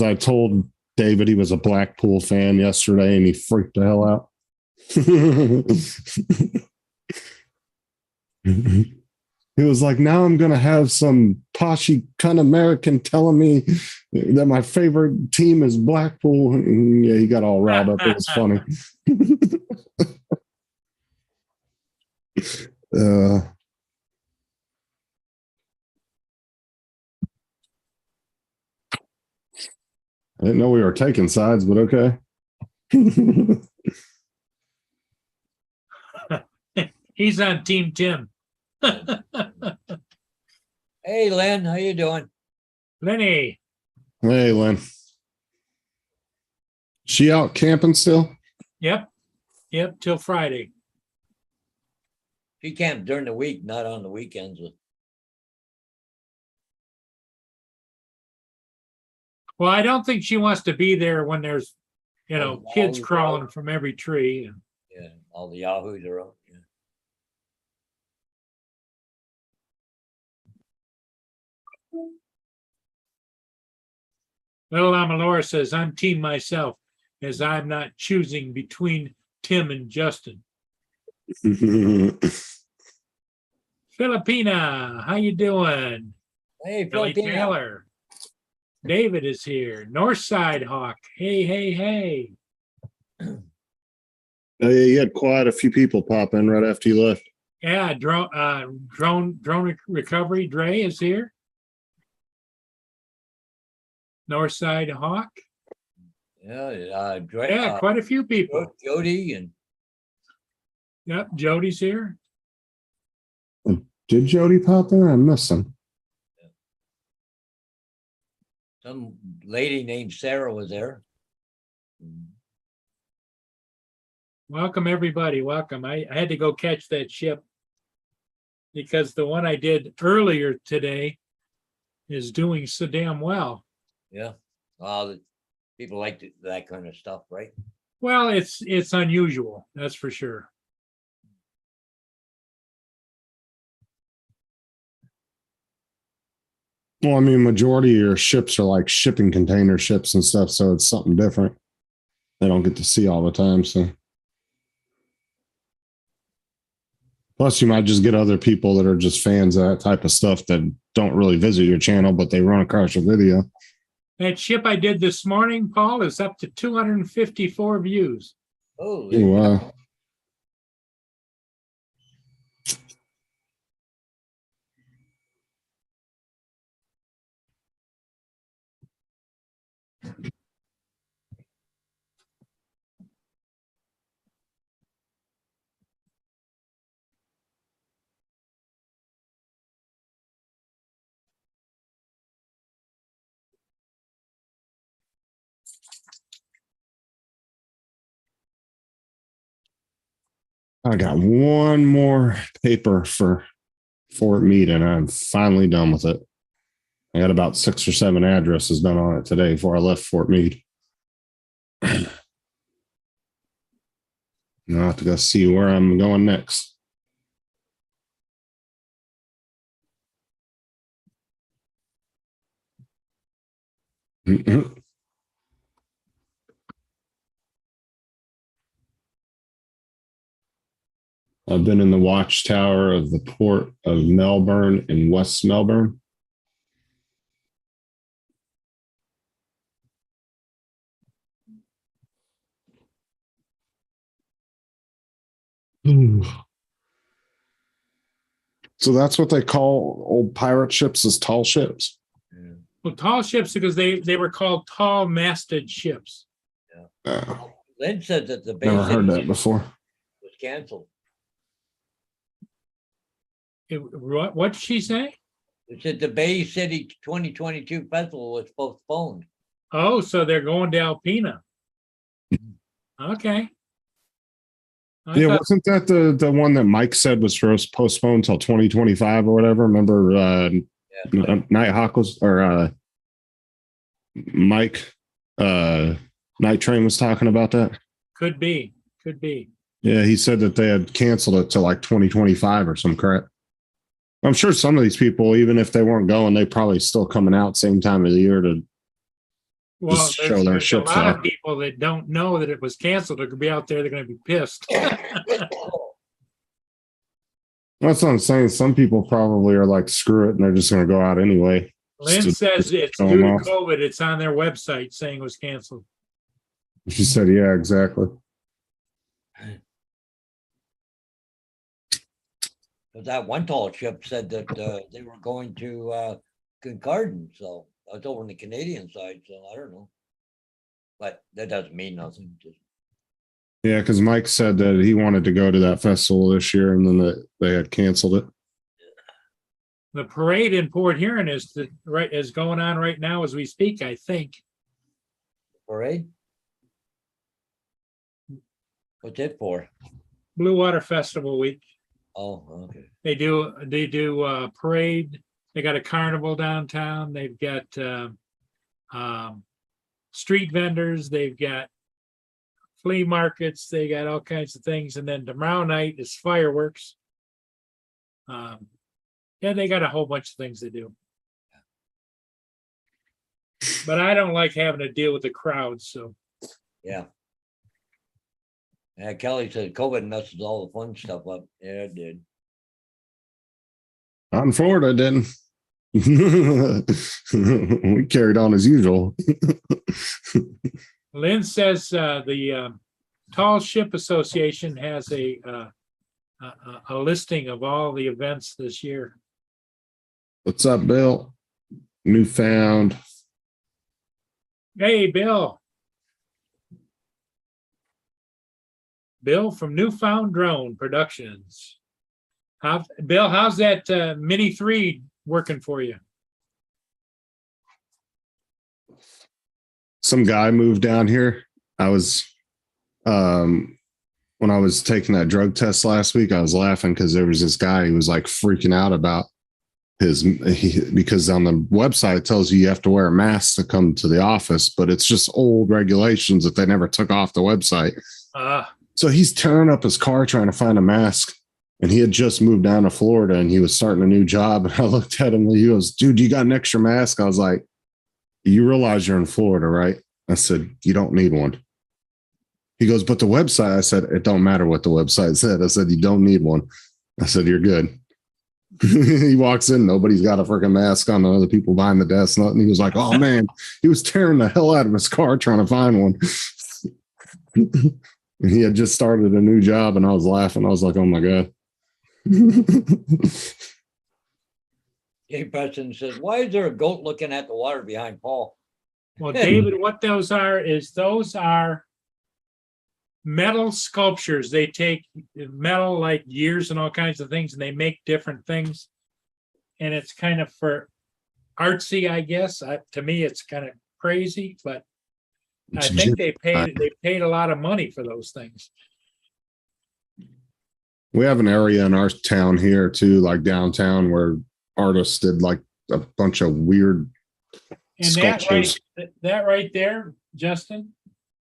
I told David he was a Blackpool fan yesterday and he freaked the hell out. He was like, now I'm going to have some poshy cunt American telling me that my favorite team is Blackpool. And yeah, he got all riled up. It was funny. I didn't know we were taking sides, but okay. He's on Team Tim. Hey, Lynn, how you doing? Lenny, Hey, Lynn. She out camping still? yep, till Friday. She camps during the week, not on the weekends. Well, I don't think she wants to be there when there's, Oh, kids oh, crawling from every tree. And Yeah, all the yahoos are up. Yeah. Little Amalora says, I'm team myself, as I'm not choosing between Tim and Justin. Filipina, how you doing? Hey, Billy Filipina. Taylor. David is here. Northside Hawk. Hey, hey, hey. Oh, yeah, you had quite a few people pop in right after you left. Yeah, drone recovery. Dre is here. Northside Hawk. Yeah, Yeah, quite a few people. Jody and Yep, Jody's here. Did Jody pop in? I missed him. some lady named Sarah was there. Welcome, everybody. Welcome. I had to go catch that ship because the one I did earlier today is doing so damn well. Yeah. People like that kind of stuff, right? Well, it's unusual, that's for sure. Well, I mean, majority of your ships are like shipping container ships and stuff, so it's something different. They don't get to see all the time, so. Plus, you might just get other people that are just fans of that type of stuff that don't really visit your channel, but they run across your video. That ship I did this morning, Paul, is up to 254 views. Holy. Oh, wow. I got one more paper for Fort Meade, and I'm finally done with it. I got about 6 or 7 addresses done on it today before I left Fort Meade. Now I have to go see where I'm going next. I've been in the watchtower of the port of Melbourne in West Melbourne. So that's what they call old pirate ships, as tall ships. Yeah. Well, tall ships because they were called tall masted ships. Lynn said that the Bay Never heard City that before. was canceled. What did she say? It said the Bay City 2022 festival was postponed. Oh, so they're going to Alpena. Okay. I Yeah, thought- wasn't that the one that Mike said was first postponed till 2025 or whatever? Remember Yeah. Nighthawk was, or Mike Night Train was talking about that? could be. Yeah, he said that they had canceled it to like 2025 or some crap. I'm sure some of these people, even if they weren't going, they probably still coming out same time of the year to Well, just there's, show their there's a ships lot off. of people that don't know that it was canceled. They're gonna be out there. They're gonna be pissed. That's what I'm saying. Some people probably are like, screw it, and they're just going to go out anyway. Lynn Just says it's show due them to off. COVID. It's on their website saying it was canceled. She said, yeah, exactly. But that one tall ship said that they were going to Kincardine, so that's over on the Canadian side. So I don't know. but that doesn't mean nothing. Just, Yeah, because Mike said that he wanted to go to that festival this year, and then they had canceled it. The parade in Port Huron is going on right now as we speak, I think. parade? What's it for? Blue Water Festival Week. Oh, okay. They do a parade. They got a carnival downtown. They've got street vendors. They've got flea markets. They got all kinds of things. And then tomorrow night is fireworks. Yeah, they got a whole bunch of things to do. But I don't like having to deal with the crowds, so. Yeah. Yeah, Kelly said COVID messes all the fun stuff up. Yeah, it did. Not in Florida, it didn't. We carried on as usual. Lynn says the Tall Ship Association has a listing of all the events this year. What's up, Bill? Newfound. Hey, Bill. Bill from Newfound Drone Productions. Bill, how's that Mini 3 working for you? Some guy moved down here. I was when I was taking that drug test last week, I was laughing because there was this guy who was like freaking out about because on the website it tells you have to wear a mask to come to the office, but it's just old regulations that they never took off the website. So he's tearing up his car trying to find a mask, and he had just moved down to Florida and he was starting a new job. And I looked at him and he goes, "Dude, you got an extra mask?" I was like, "You realize you're in Florida, right?" I said, "You don't need one." He goes, "But the website," I said, "It don't matter what the website said." I said, "You don't need one." I said, "You're good." He walks in, nobody's got a freaking mask on, the other people behind the desk, nothing. He was like, "Oh man," he was tearing the hell out of his car trying to find one. And he had just started a new job, and I was laughing. I was like, "Oh my God." Jay Preston says, "Why is there a goat looking at the water behind Paul?" Well, David, what those are metal sculptures. They take metal like gears and all kinds of things, and they make different things. And it's kind of for artsy, I guess. To me, it's kind of crazy, but I think they paid a lot of money for those things. We have an area in our town here too, like downtown, where artists did like a bunch of weird And sculptures. that right there, Justin,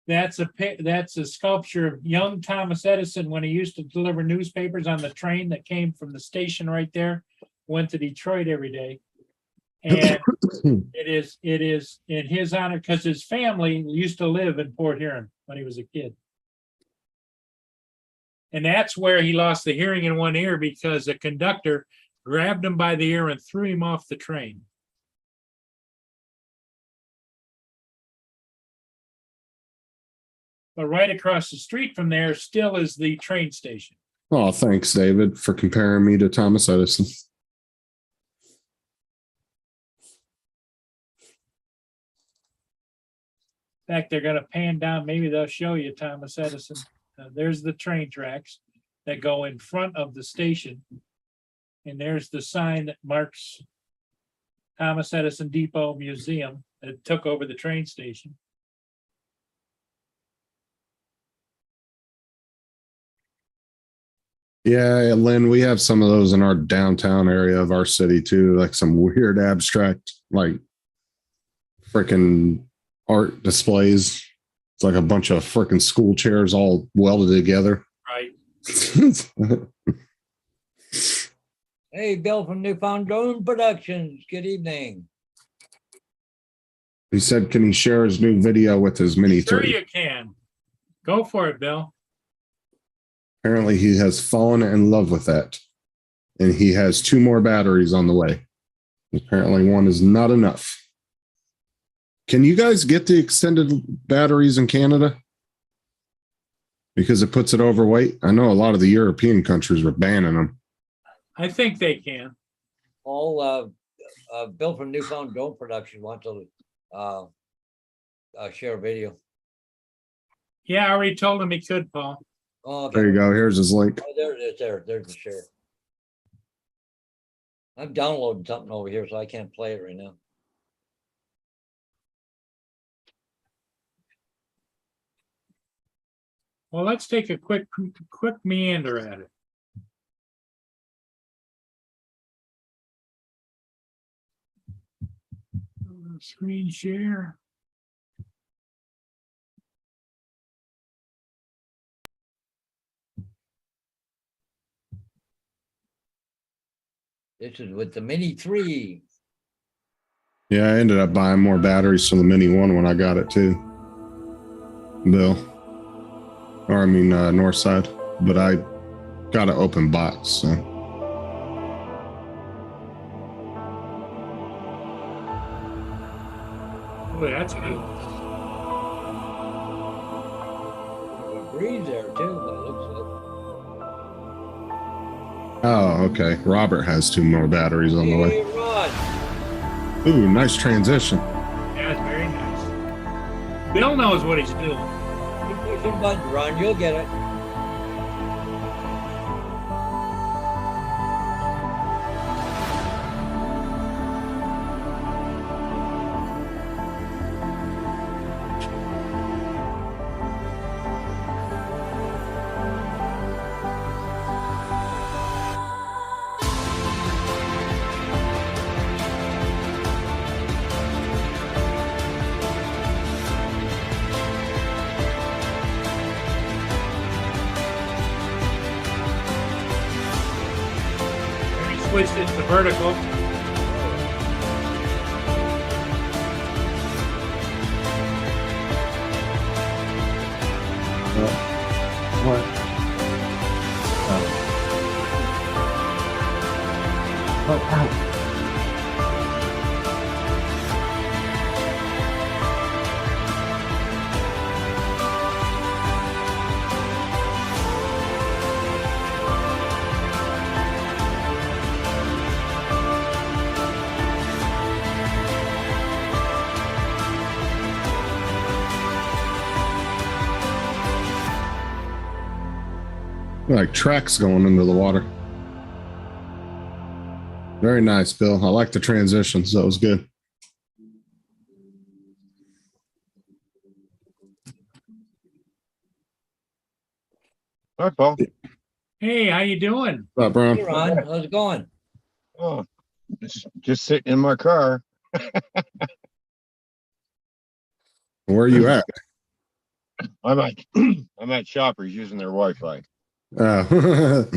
that's a sculpture of young Thomas Edison when he used to deliver newspapers on the train that came from the station right there, went to Detroit every day. And it is in his honor because his family used to live in Port Huron when he was a kid. And that's where he lost the hearing in one ear because a conductor grabbed him by the ear and threw him off the train. But right across the street from there still is the train station. Oh, thanks, David, for comparing me to Thomas Edison. In fact, they're going to pan down. Maybe they'll show you Thomas Edison. There's the train tracks that go in front of the station. And there's the sign that marks Thomas Edison Depot Museum that took over the train station. Yeah, Lynn, we have some of those in our downtown area of our city too, like some weird abstract, like freaking art displays. It's like a bunch of freaking school chairs all welded together. Right. Hey, Bill from Newfound Drone Productions. Good evening. He said, can he share his new video with his Mini Sure 3? you can. Go for it, Bill. Apparently he has fallen in love with that. And he has 2 more batteries on the way. Apparently one is not enough. Can you guys get the extended batteries in Canada? Because it puts it overweight. I know a lot of the European countries were banning them. I think they can. Paul, Bill from Newfound Drone Production wants to share a video. Yeah, I already told him he could, Paul. Oh, okay. There you go. Here's his link. Oh, there it is. There's the share. I'm downloading something over here, so I can't play it right now. Well, let's take a quick meander at it. Screen share. This is with the Mini 3. Yeah, I ended up buying more batteries for the Mini One when I got it too. Bill, or I mean Northside, but I got an open box. So Oh, that's good. There's a breeze there too, but it looks oh, okay. Robert has 2 more batteries on the like. way. Hey, Rod. Ooh, nice transition. Yeah, it's very nice. Bill knows what he's doing. Keep pushing buttons, Ron. You'll get it. He switched it to vertical. What? Oh, ow. Like tracks going into the water. Very nice, Bill. I like the transitions. That was good. Hi, Paul. Hey, how you doing? What's up, Brown? Hey, Ron. How's it going? Oh, just sitting in my car. Where are you at? I'm at I'm at Shoppers using their Wi-Fi. Oh,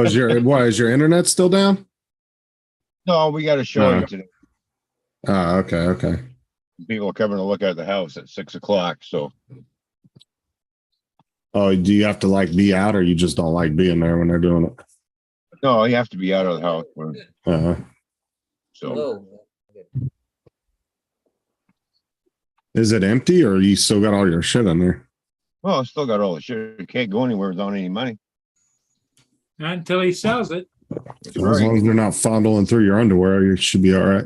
is your internet still down? No, we got a showing No. today. Oh, okay. People are coming to look at the house at 6 o'clock. So Oh, do you have to like be out, or you just don't like being there when they're doing it? no, you have to be out of the house. So Hello. Is it empty, or you still got all your shit in there? well, I still got all the shit. You can't go anywhere without any money. Not until he sells it. That's As right. long as they're not fondling through your underwear, you should be all right.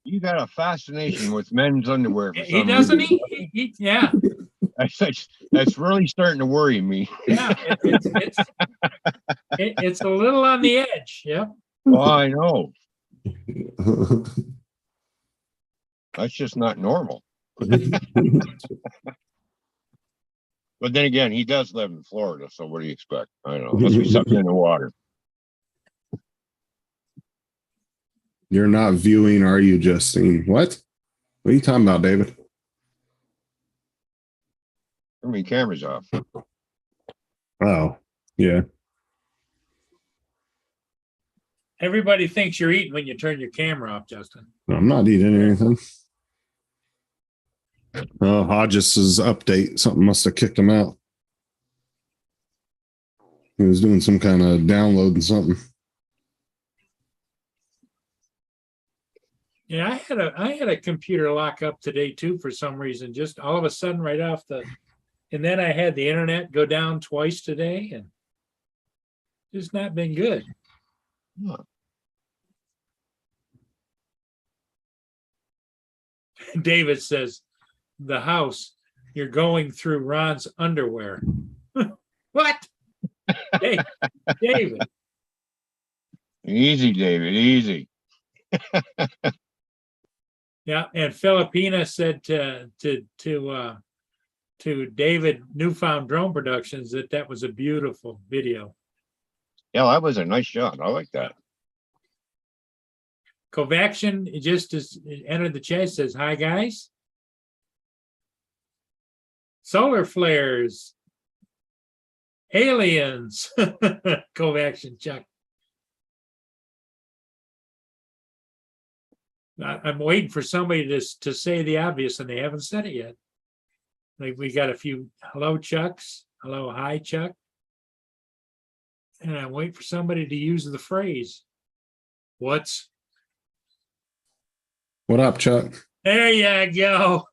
You got a fascination with men's underwear for He some doesn't. reason. Yeah, That's really starting to worry me. yeah. It's a little on the edge. Yep. Oh, I know. That's just not normal. But then again, he does live in Florida, so what do you expect? I don't know. Must be something in the water. You're not viewing, are you, Justine? What? What are you talking about, David? Turn my cameras off. Oh, yeah. Everybody thinks you're eating when you turn your camera off, Justin. I'm not eating anything. Oh, Hodges's update. Something must have kicked him out. He was doing some kind of downloading something. Yeah, I had a computer lock up today too for some reason. Just all of a sudden, right off and then I had the internet go down twice today, and it's not been good. Huh. David says, the house, you're going through Ron's underwear. What? Hey, David, Easy, David, easy. yeah, and Filipina said to David Newfound Drone Productions that was a beautiful video. Yeah, that was a nice shot. I like that. Kovacian just entered the chat, says, hi, guys. Solar flares. Aliens. Kovacian, Chuck. I'm waiting for somebody to say the obvious, and they haven't said it yet. Like, we got a few hello, Chucks. Hello, hi, Chuck. And I'm waiting for somebody to use the phrase, what's. What up, Chuck? There you go.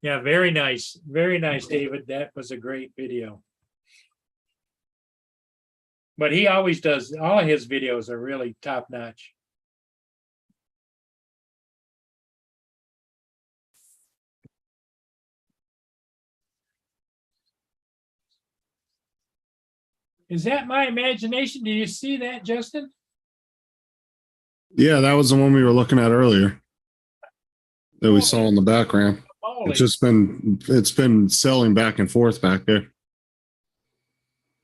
Yeah, very nice. Very nice, David. That was a great video. But he always does, all of his videos are really top notch. Is that my imagination? Do you see that, Justin? Yeah, that was the one we were looking at earlier that we saw in the background. Holy, It's been selling back and forth back there.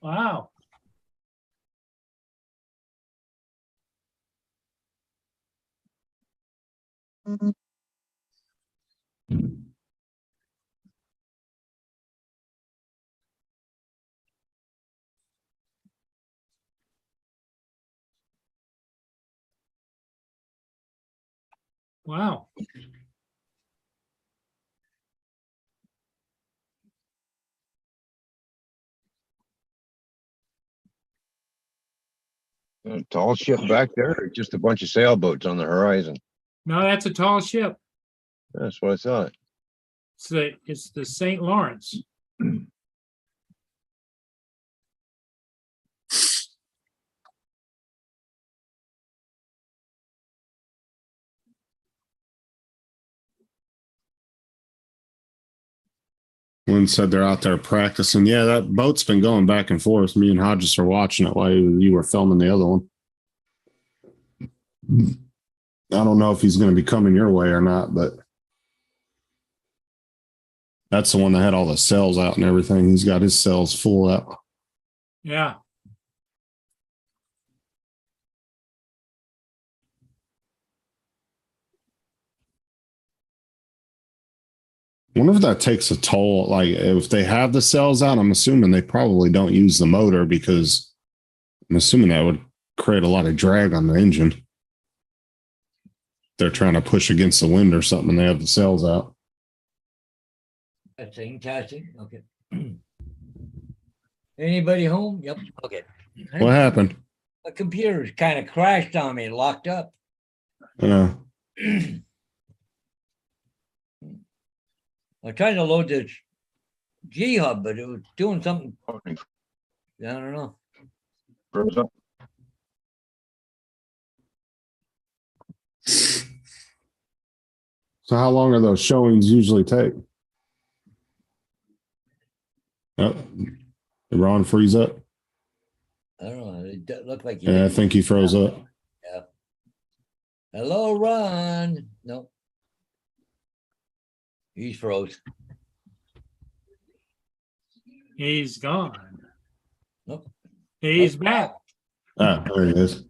wow. Wow. A tall ship back there, or just a bunch of sailboats on the horizon. No, that's a tall ship. That's what I thought. It's the St. Lawrence. Lynn said they're out there practicing. Yeah, that boat's been going back and forth. Me and Hodges are watching it while you were filming the other one. I don't know if he's going to be coming your way or not, but that's the one that had all the cells out and everything. He's got his cells full out. Yeah. I wonder if that takes a toll. Like, if they have the cells out, I'm assuming they probably don't use the motor, because I'm assuming that would create a lot of drag on the engine. They're trying to push against the wind or something, and they have the cells out. Testing. Okay. Anybody home? Yep. Okay. What happened? The computer's kind of crashed on me, locked up. I tried to load this G Hub, but it was doing something. I don't know. Froze up. So how long are those showings usually take? Oh, did Ron freeze up? I don't know. It looked like. Yeah, I think he froze up. Yeah. Hello, Ron. Nope. He's froze. He's gone. Nope. He's back. Ah, there he is.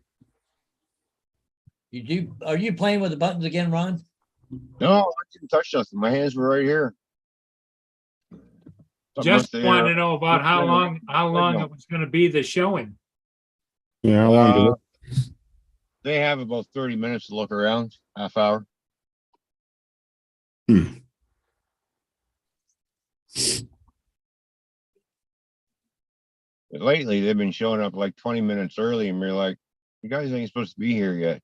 Are you playing with the buttons again, Ron? No, I didn't touch nothing. My hands were right here. Something Just must have want to inter- know about how long it was going to be the showing. Yeah, how long did it? They have about 30 minutes to look around, half hour. But lately, they've been showing up like 20 minutes early, and we're like, you guys ain't supposed to be here yet.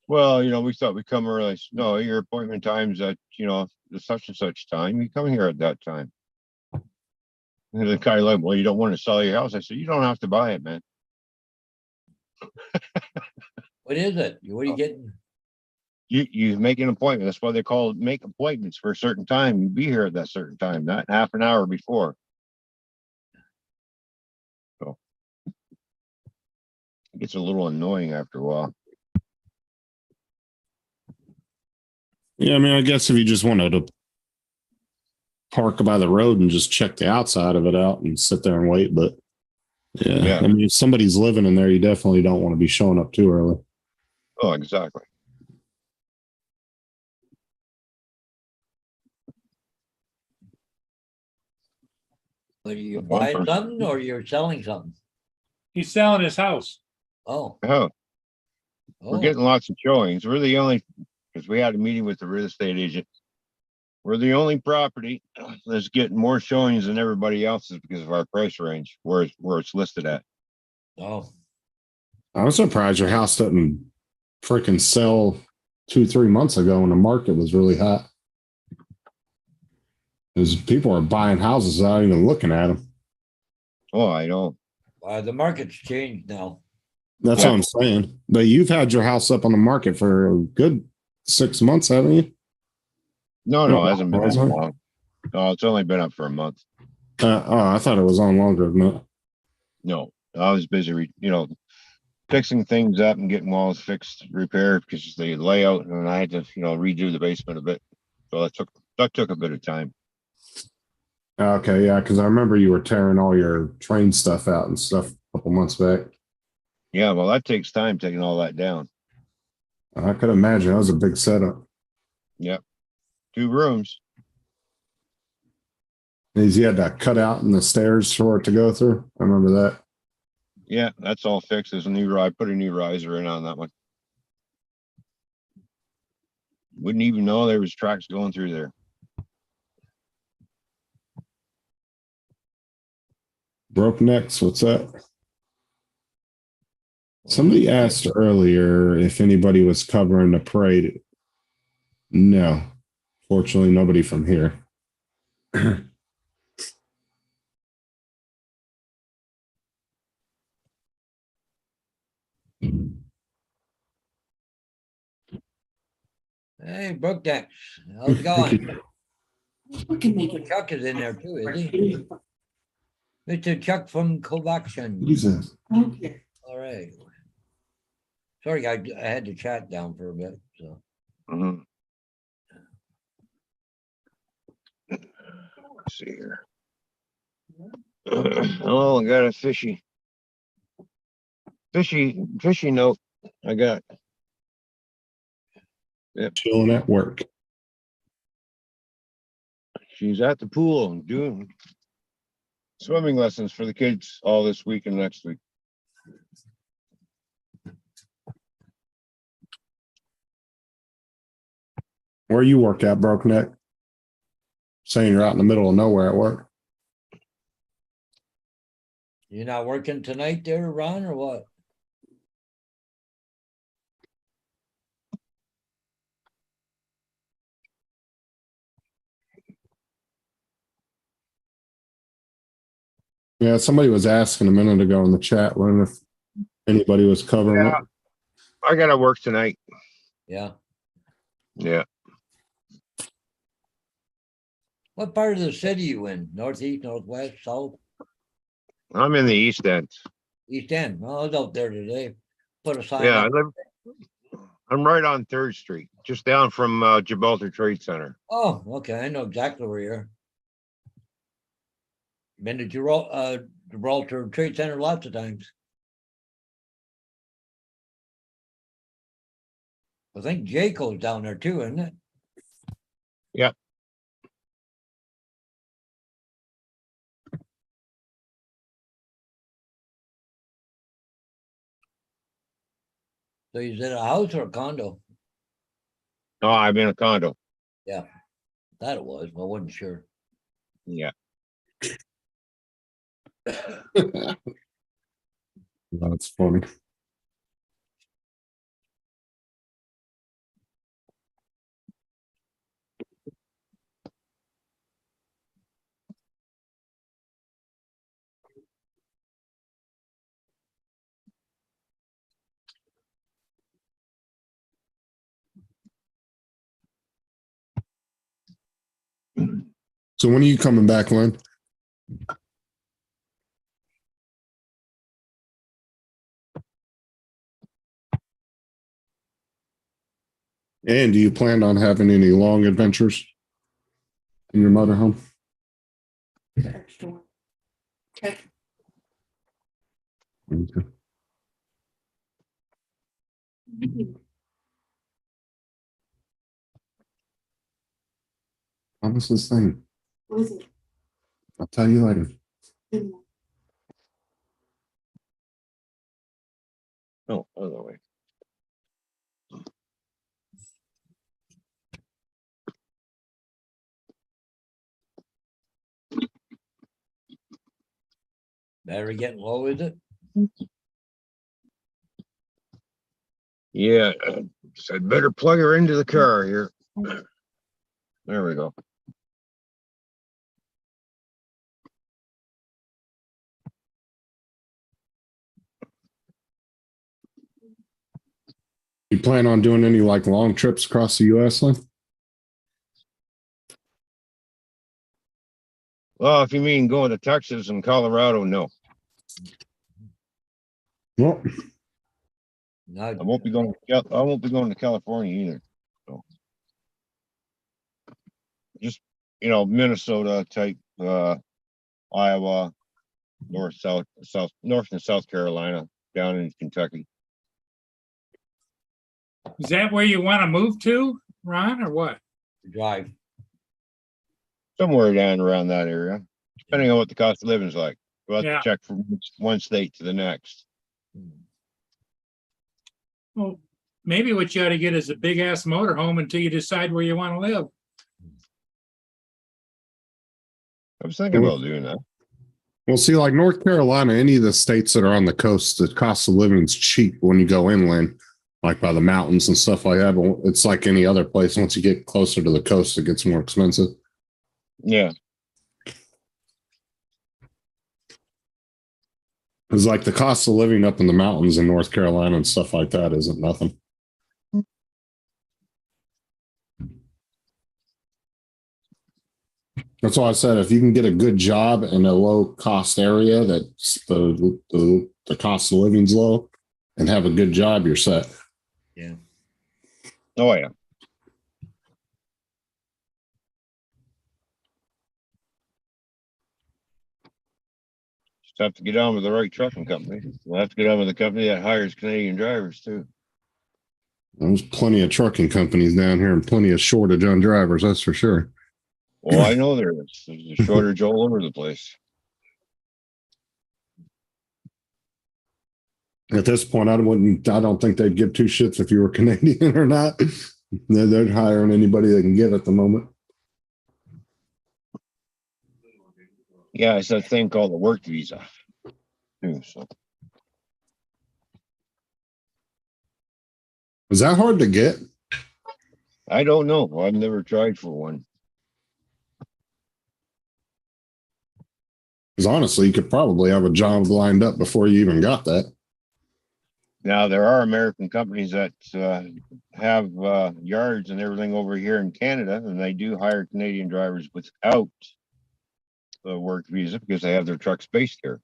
Well, we thought we'd come early. No, your appointment time's at, the such and such time. You come here at that time. And the guy like, well, you don't want to sell your house. I said, you don't have to buy it, man. What is it? What are you getting? You make an appointment. That's why they call it make appointments for a certain time. You be here at that certain time, not half an hour before. So it gets a little annoying after a while. Yeah, I mean, I guess if you just wanted to park by the road and just check the outside of it out and sit there and wait, but yeah, Yeah. I mean, if somebody's living in there, you definitely don't want to be showing up too early. Oh, exactly. Are you One buying person. something or you're selling something? He's selling his house. Oh, Oh, we're oh, getting lots of showings. We're the only, because we had a meeting with the real estate agent. We're the only property that's getting more showings than everybody else's because of our price range, where it's listed at. oh. I was surprised your house didn't freaking sell 2-3 months ago when the market was really hot. Because people are buying houses without even looking at them. Oh, I know. The market's changed now. That's Yeah. what I'm saying. But you've had your house up on the market for a good 6 months, haven't you? No, No, it hasn't been that wasn't it? long. No, it's only been up for a month. I thought it was on longer than that. No, I was busy, fixing things up and getting walls fixed, repaired because the layout, and I had to, redo the basement a bit. So that took a bit of time. Okay, yeah, because I remember you were tearing all your train stuff out and stuff a couple months back. Yeah, well, that takes time taking all that down. I could imagine that was a big setup. Yep. 2 rooms. You had that cut out in the stairs for it to go through. I remember that. Yeah, that's all fixed. There's I put a new riser in on that one. Wouldn't even know there was tracks going through there. Broke necks, what's that? Somebody asked earlier if anybody was covering the parade. No, fortunately, nobody from here. Hey, Brookdex, how's it going? Chuck is in there too, is he? Mr. Chuck from Covaction. Jesus. All right. Sorry, I had to chat down for a bit, so. Mhm. Let's see here. Oh, I got a fishy note. I got. Chilling at work. She's at the pool and doing swimming lessons for the kids all this week and next week. Where you work at, Broke Neck? Saying you're out in the middle of nowhere at work. You're not working tonight there, Ron, or what? Yeah, somebody was asking a minute ago in the chat, wondering if anybody was covering it. I gotta work tonight. Yeah. Yeah. What part of the city you in? Northeast, northwest, south, I'm in the East End. east end? Oh, I was out there today. Put a sign Yeah, up. I'm right on 3rd Street, just down from Gibraltar Trade Center. Oh, okay, I know exactly where you are. Been to Gibraltar Trade Center lots of times. I think Jayco's down there too, isn't it? Yeah. So is it a house or a condo? No, I'm in a condo. That it was, but I wasn't sure. Yeah. That's funny. So when are you coming back, Lynn? And do you plan on having any long adventures in your motorhome? Okay. Okay. How was this thing? What is it? I'll tell you later. No, other way. Battery getting low, is it? Yeah, so I'd better plug her into the car here. There we go. You plan on doing any like long trips across the US, Lynn? Well, if you mean going to Texas and Colorado, no, Well, Not, I won't be going. I won't be going to California either. So, just Minnesota type, Iowa, north, north and South Carolina, down in Kentucky. Is that where you want to move to, Ron, or what? drive. Somewhere down around that area, depending on what the cost of living is like. We'll have Yeah. to check from one state to the next. Well, maybe what you ought to get is a big ass motorhome until you decide where you want to live. I was thinking about doing that. well, see, like North Carolina, any of the states that are on the coast, the cost of living is cheap when you go inland, like by the mountains and stuff like that. But it's like any other place. Once you get closer to the coast, it gets more expensive. Yeah, It's like the cost of living up in the mountains in North Carolina and stuff like that isn't nothing. That's why I said if you can get a good job in a low cost area that's the cost of living's low and have a good job, you're set. Yeah. oh yeah. Just have to get on with the right trucking company. We'll have to get on with the company that hires Canadian drivers too. There's plenty of trucking companies down here and plenty of shortage on drivers, that's for sure. Well, I know there is. There's a shortage all over the place. At this point, I don't think they'd give two shits if you were Canadian or not. They're hiring anybody they can get at the moment. Yeah, it's that thing called the work visa. Too, so Is that hard to get? I don't know. I've never tried for one. Because honestly, you could probably have a job lined up before you even got that. Now there are American companies that have yards and everything over here in Canada, and they do hire Canadian drivers without the work visa because they have their trucks based here.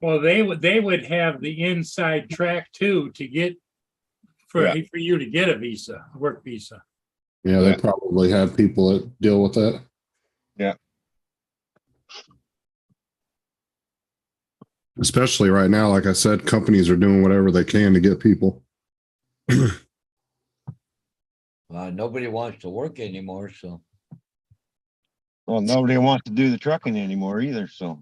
Well, they would have the inside track too to get for you to get a visa, work visa. Yeah, they Yeah. probably have people that deal with that. Yeah. Especially right now, like I said, companies are doing whatever they can to get people. Nobody wants to work anymore, so. Well, nobody wants to do the trucking anymore either, so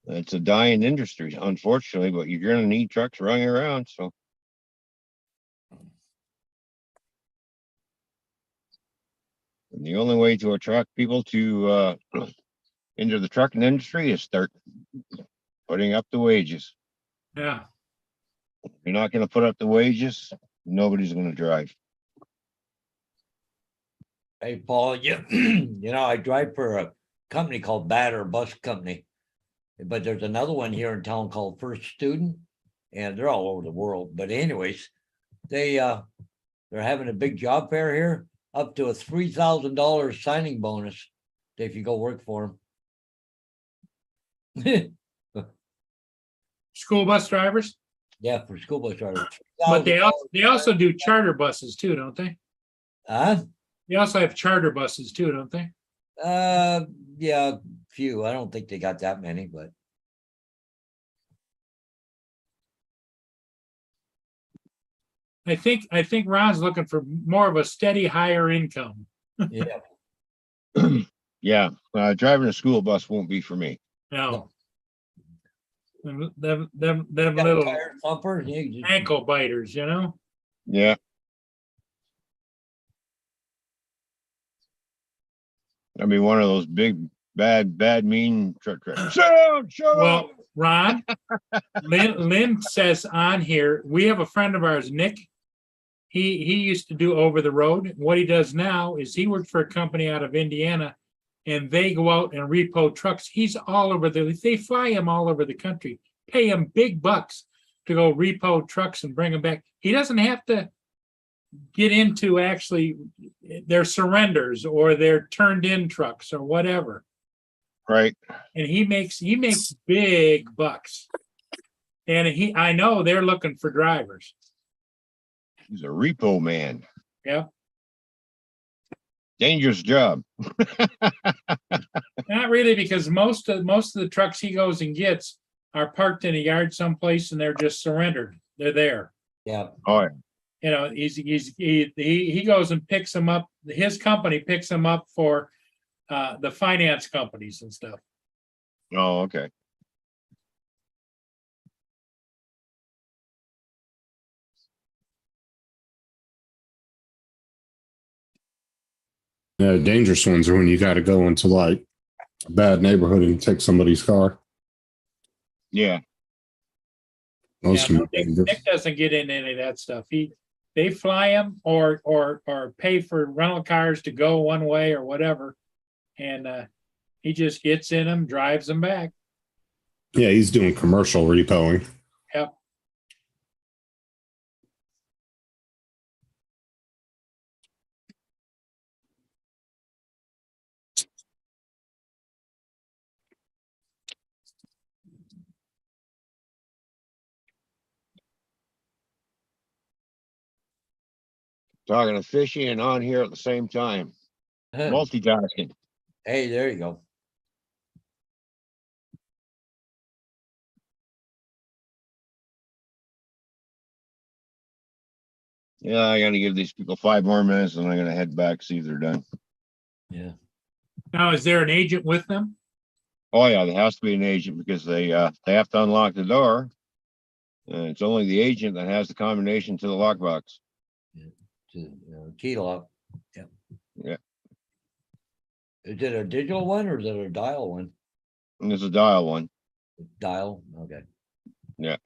it's a dying industry, unfortunately. But you're going to need trucks running around, so. And the only way to attract people to into the trucking industry is start putting up the wages. Yeah. If you're not going to put up the wages, nobody's going to drive. Hey, Paul, I drive for a company called Batter Bus Company. But there's another one here in town called First Student, and they're all over the world. But anyways, they're having a big job fair here, up to a $3,000 signing bonus if you go work for them. School bus drivers, Yeah, for school bus drivers. but they $3,000. also do charter buses too, don't they? Huh? They also have charter buses too, don't they? Yeah, few. I don't think they got that many, but I think Ron's looking for more of a steady higher income. yeah. Yeah, driving a school bus won't be for me. No. Them Got little tire thumpers, you just- ankle biters, you know? Yeah. I mean, one of those big, bad, mean truck drivers. Sit down, shut Well, up. Ron, Lynn says on here, we have a friend of ours, Nick. He used to do over the road. What he does now is he worked for a company out of Indiana and they go out and repo trucks. He's all over they fly him all over the country, pay him big bucks to go repo trucks and bring them back. He doesn't have to get into actually their surrenders or their turned in trucks or whatever. Right. And he makes big bucks. And I know they're looking for drivers. He's a repo man. Yeah. Dangerous job. Not really, because most of the trucks he goes and gets are parked in a yard someplace and they're just surrendered. They're there. Yeah, Oh, yeah. You know, he goes and picks them up. His company picks them up for the finance companies and stuff. Oh, okay. Dangerous ones are when you got to go into like a bad neighborhood and take somebody's car. Yeah. Those Yeah, can no, be Nick dangerous. doesn't get in any of that stuff. They fly him or pay for rental cars to go one way or whatever. And he just gets in them, drives them back. Yeah, he's doing commercial repoing. Yep. Talking to fishing and on here at the same time. Multitasking. hey, there you go. Yeah, I gotta give these people 5 more minutes and I'm gonna head back, see if they're done. Yeah, Now, is there an agent with them? Oh, yeah, there has to be an agent because they have to unlock the door. And it's only the agent that has the combination to the lockbox. key lock. Yeah. Yeah. Is it a digital one or is it a dial one? And there's a dial one. Dial, okay. Yeah.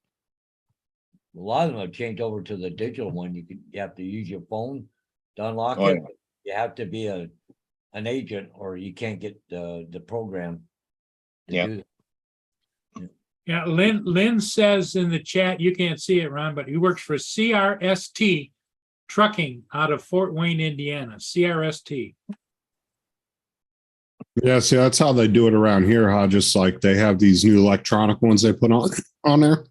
A lot of them have changed over to the digital one. You have to use your phone to unlock Oh, it. You have to be an agent or you can't get the program. to Yep. do that. Yeah, Lynn says in the chat, you can't see it, Ron, but he works for CRST Trucking out of Fort Wayne, Indiana. CRST. Yeah, see, that's how they do it around here. How just like they have these new electronic ones they put on there.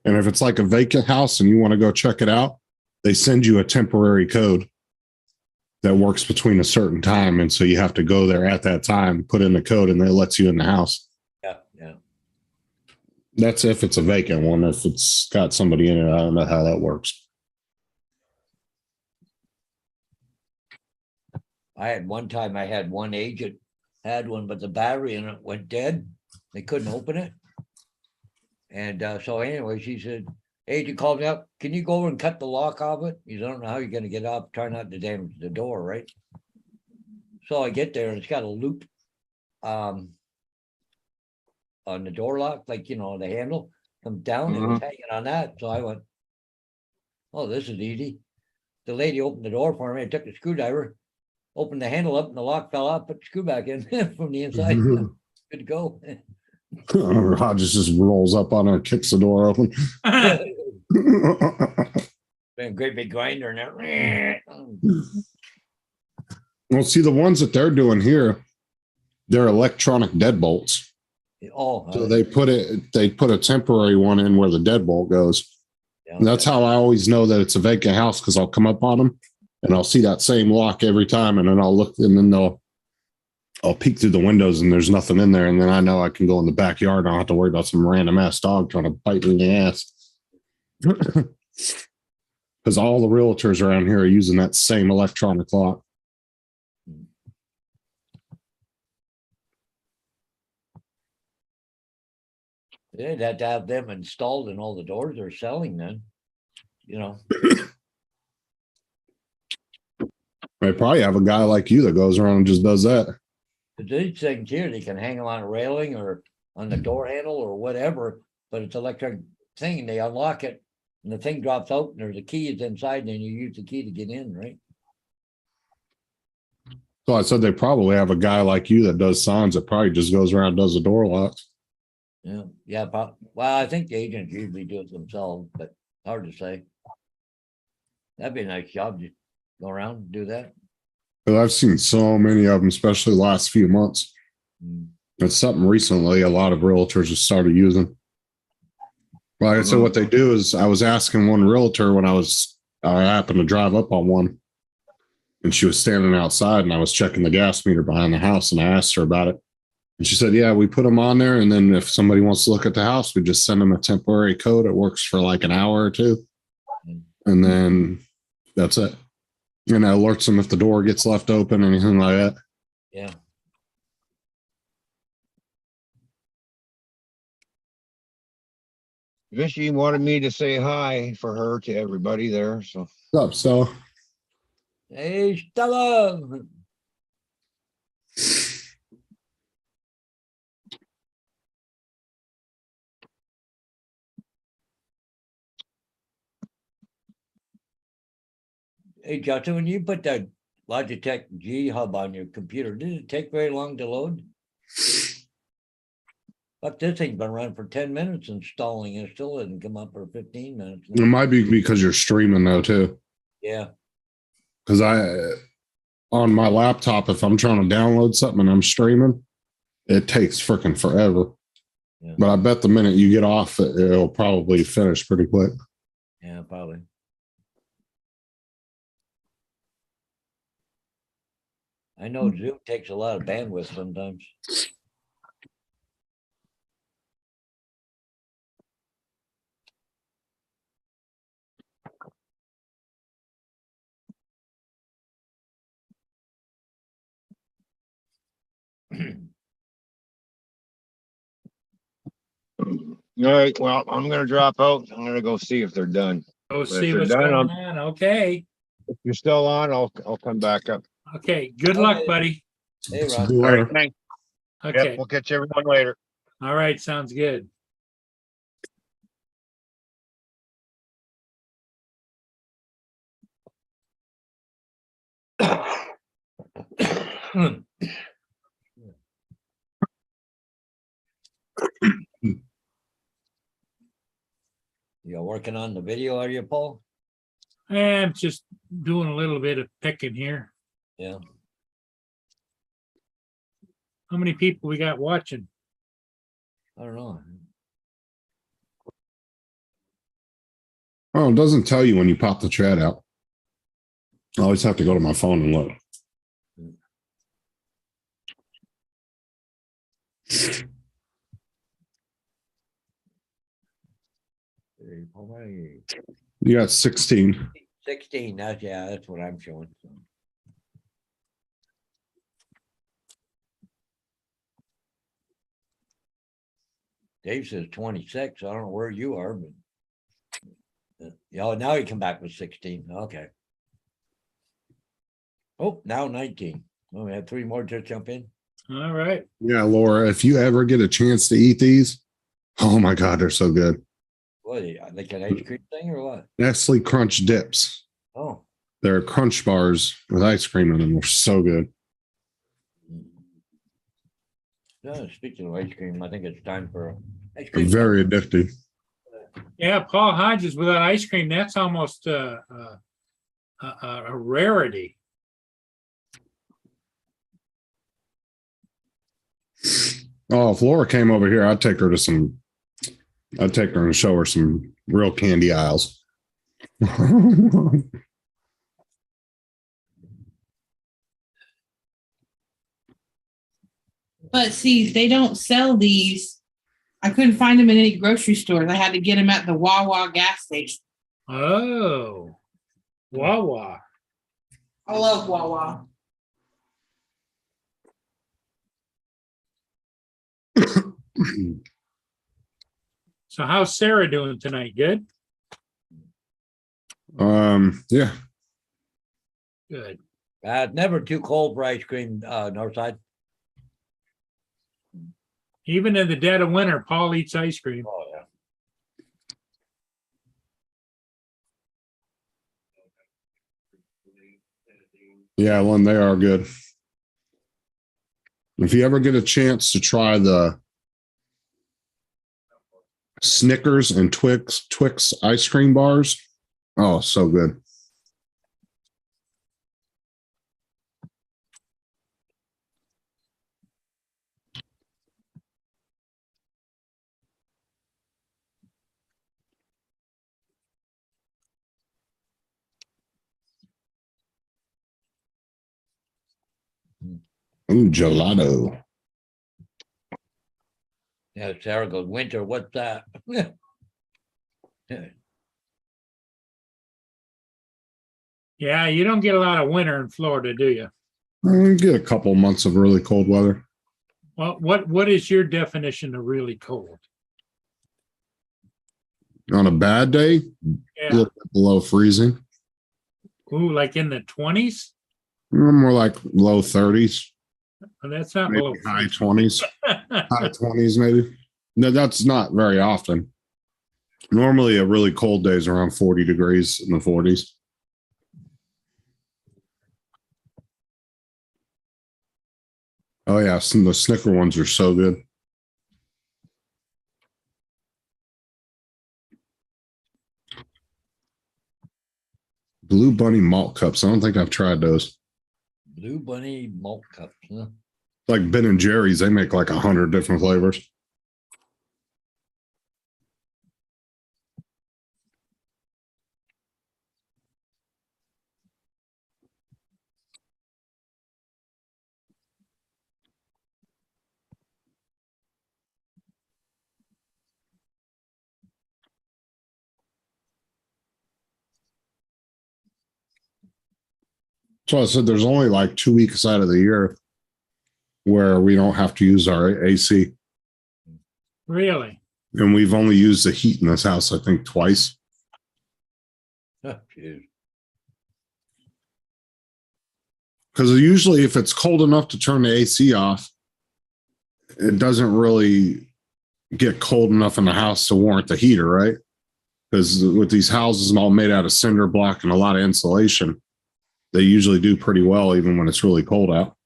And if it's like a vacant house and you want to go check it out, they send you a temporary code that works between a certain time. And so you have to go there at that time, put in the code, and they lets you in the house. Yeah, yeah. That's if it's a vacant one. If it's got somebody in it, I don't know how that works. I had one time, I had one agent had one, but the battery in it went dead. They couldn't open it. And so anyway, she said, agent called me up, can you go over and cut the lock off it? You don't know how you're gonna get up, try not to damage the door, right? So I get there and it's got a loop on the door lock, like, you know, the handle comes down and it was hanging on that. So I went, oh, this is easy. The lady opened the door for me. I took the screwdriver, opened the handle up and the lock fell out, put the screw back in from the inside. Good to go. Rogers just rolls up on her, kicks the door open. Been a great big grinder in there. Well, see, the ones that they're doing here, they're electronic deadbolts. Oh. So they put a temporary one in where the deadbolt goes. yeah, And that's how I always know that it's a vacant house, because I'll come up on them and I'll see that same lock every time, and then I'll look, and then I'll peek through the windows and there's nothing in there, and then I know I can go in the backyard and I don't have to worry about some random ass dog trying to bite me in the ass. Because all the realtors around here are using that same electronic lock. They'd have to have them installed in all the doors they're selling then. You know, They probably have a guy like you that goes around and just does that. but these things here, they can hang them on a railing or on the door handle or whatever, but it's electric thing and they unlock it and the thing drops out and there's a key is inside and then you use the key to get in, right? So I said they probably have a guy like you that does signs that probably just goes around and does the door locks. Yeah, yeah, but, well, I think the agents usually do it themselves, but hard to say. That'd be a nice job to go around and do that. But I've seen so many of them, especially the last few months. Mm. It's something recently a lot of realtors have started using. Like I said, what they do is I was asking one realtor when I happened to drive up on one, and she was standing outside and I was checking the gas meter behind the house, and I asked her about it. And she said, yeah, we put them on there. And then if somebody wants to look at the house, we just send them a temporary code. It works for like an hour or two. And then that's it. And it alerts them if the door gets left open, anything like that. Yeah. Vishy wanted me to say hi for her to everybody there, so. What's up, so Hey, Stella. Hey, Justin, when you put that Logitech G Hub on your computer, did it take very long to load? But this thing's been running for 10 minutes installing and it still hasn't come up for 15 minutes. it might be because you're streaming though too. Yeah, Because on my laptop, if I'm trying to download something and I'm streaming, it takes freaking forever. Yeah. But I bet the minute you get off, it'll probably finish pretty quick. yeah, probably. I know Zoom takes a lot of bandwidth sometimes. All right, well, I'm gonna drop out. I'm gonna go see if they're done. Go if see they're what's done, going on. Okay. If you're still on, I'll come back up. Okay. Good luck, Okay. buddy. Hey, See Ron. you All later. right, thanks. Okay. Yep, we'll catch everyone later. All right. Sounds good. You're working on the video, are you, Paul? I'm just doing a little bit of picking here. Yeah. How many people we got watching? I don't know. Oh, it doesn't tell you when you pop the chat out. I always have to go to my phone and look. You got 16. 16, that's, yeah, that's what I'm showing. so. Dave says 26. I don't know where you are, but. Yeah, now you come back with 16. Okay. Oh, now 19. Oh, we have 3 more to jump in. All right. Yeah, Laura, if you ever get a chance to eat these, oh my God, they're so good. What, like an ice cream thing or what? Nestle Crunch Dips. Oh. They're crunch bars with ice cream in them. They're so good. Speaking of ice cream, I think it's time for ice They're cream. very addictive. Yeah, Paul Hodges without ice cream, that's almost a rarity. Oh, if Laura came over here, I'd take her and show her some real candy aisles. But see, they don't sell these. I couldn't find them in any grocery stores. I had to get them at the Wawa gas station. Oh, Wawa. I love Wawa. So how's Sarah doing tonight? Good? Yeah. Good. It's never too cold for ice cream, Northside. Even in the dead of winter, Paul eats ice cream. Oh, yeah. Yeah, Lynn, they are good. If you ever get a chance to try the Snickers and Twix ice cream bars, oh, so good. Ooh, gelato. Yeah, Sarah goes, winter, what's that? Yeah, you don't get a lot of winter in Florida, do you? You get a couple months of really cold weather. Well, what is your definition of really cold? On a bad day, a Yeah. little bit below freezing. Ooh, like in the 20s? More like low 30s, Well, that's not below. maybe high 20s. High 20s, maybe. No, that's not very often. Normally, a really cold day is around 40 degrees in the 40s. Oh, yeah. The Snicker ones are so good. Blue Bunny malt cups. I don't think I've tried those. Blue Bunny malt cups, huh? Like Ben and Jerry's, they make like 100 different flavors. So I said there's only like 2 weeks out of the year where we don't have to use our AC. Really? And we've only used the heat in this house, I think, twice. Jeez. Because usually if it's cold enough to turn the AC off, it doesn't really get cold enough in the house to warrant the heater, right? Because with these houses all made out of cinder block and a lot of insulation, they usually do pretty well even when it's really cold out.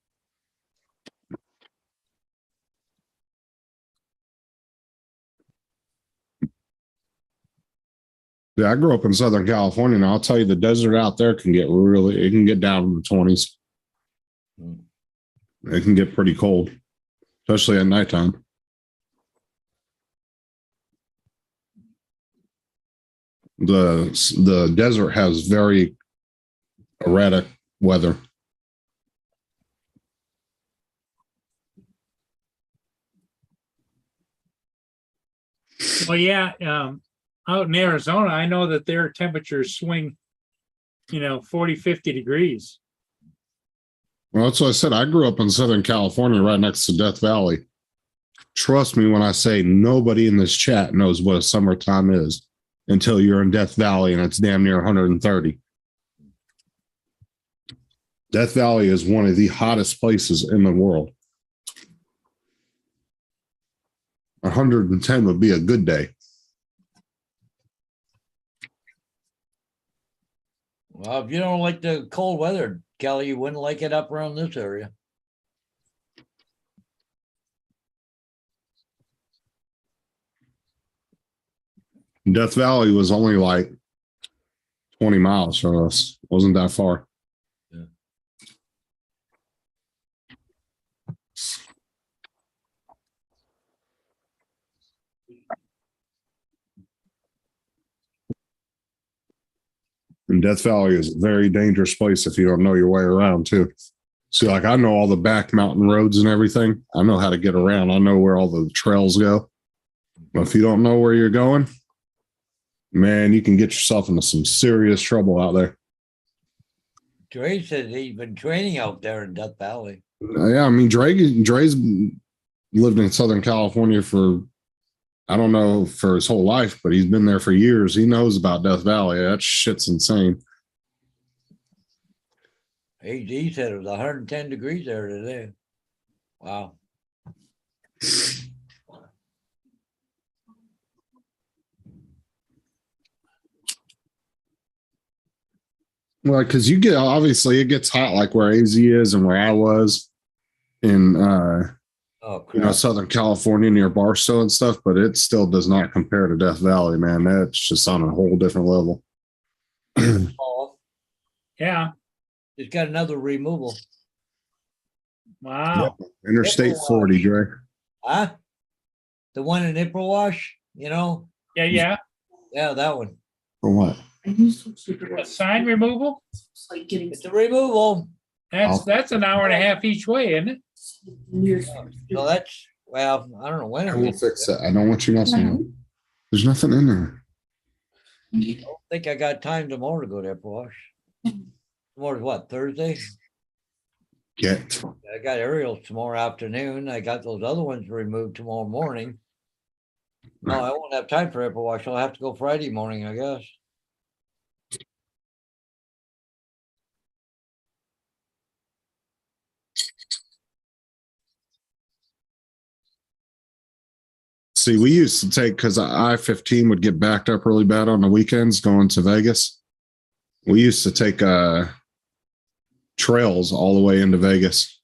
Yeah, I grew up in Southern California, and I'll tell you, the desert out there can get it can get down in the 20s. It can get pretty cold, especially at nighttime. The desert has very erratic weather. Well, yeah. Out in Arizona, I know that their temperatures swing, 40, 50 degrees. Well, that's what I said. I grew up in Southern California, right next to Death Valley. Trust me when I say nobody in this chat knows what a summertime is until you're in Death Valley and it's damn near 130. Death Valley is one of the hottest places in the world. 110 would be a good day. Well, if you don't like the cold weather, Kelly, you wouldn't like it up around this area. Death Valley was only like 20 miles from us. Wasn't that far. Yeah. And Death Valley is a very dangerous place if you don't know your way around too. See, like I know all the back mountain roads and everything. I know how to get around. I know where all the trails go. But if you don't know where you're going, man, you can get yourself into some serious trouble out there. Dre said he's been training out there in Death Valley. Yeah, I mean, Dre's lived in Southern California for, I don't know, for his whole life, but he's been there for years. He knows about Death Valley. That shit's insane. He said it was 110 degrees there today. Wow. Well, because you get, obviously it gets hot like where AZ is and where I was in Oh, you know, crap. Southern California near Barstow and stuff, but it still does not compare to Death Valley, man. That's just on a whole different level. Oh, Yeah, just got another removal. wow. Interstate 40, Dre. Huh? The one in Ipperwash, you know? Yeah, yeah. Yeah, that one. For what? A sign removal? It's like getting. It's a removal. That's an hour and a half each way, isn't it? So that's, well, I don't know when. I will fix it. I don't want you messing. There's nothing in there. I don't think I got time tomorrow to go to Ipperwash. Tomorrow's what, Thursday? Get. I got aerials tomorrow afternoon. I got those other ones removed tomorrow morning. No, I won't have time for Ipperwash. I'll have to go Friday morning, I guess. See, we used to take, because I-15 would get backed up really bad on the weekends going to Vegas. We used to take trails all the way into Vegas.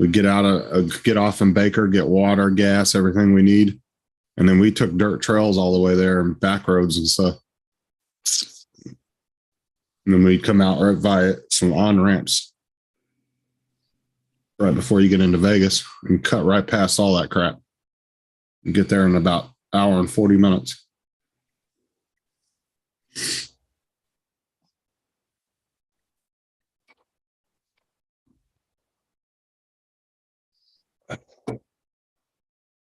We'd get off in Baker, get water, gas, everything we need. And then we took dirt trails all the way there and back roads and stuff. And then we'd come out right via some on ramps right before you get into Vegas and cut right past all that crap. And get there in about an hour and 40 minutes.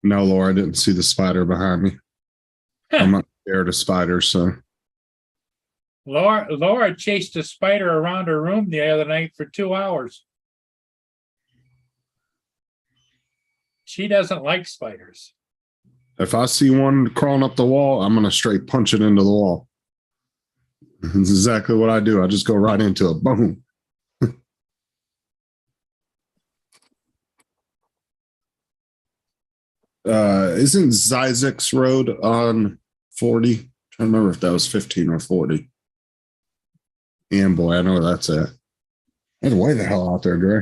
No, Laura, I didn't see the spider behind me. I'm not scared of spiders, so. Laura chased a spider around her room the other night for 2 hours. She doesn't like spiders. If I see one crawling up the wall, I'm going to straight punch it into the wall. That's exactly what I do. I just go right into it. Boom. Isn't Zizek's Road on 40? I don't remember if that was 15 or 40. And boy, I know where that's at. It's way the hell out there, Dre.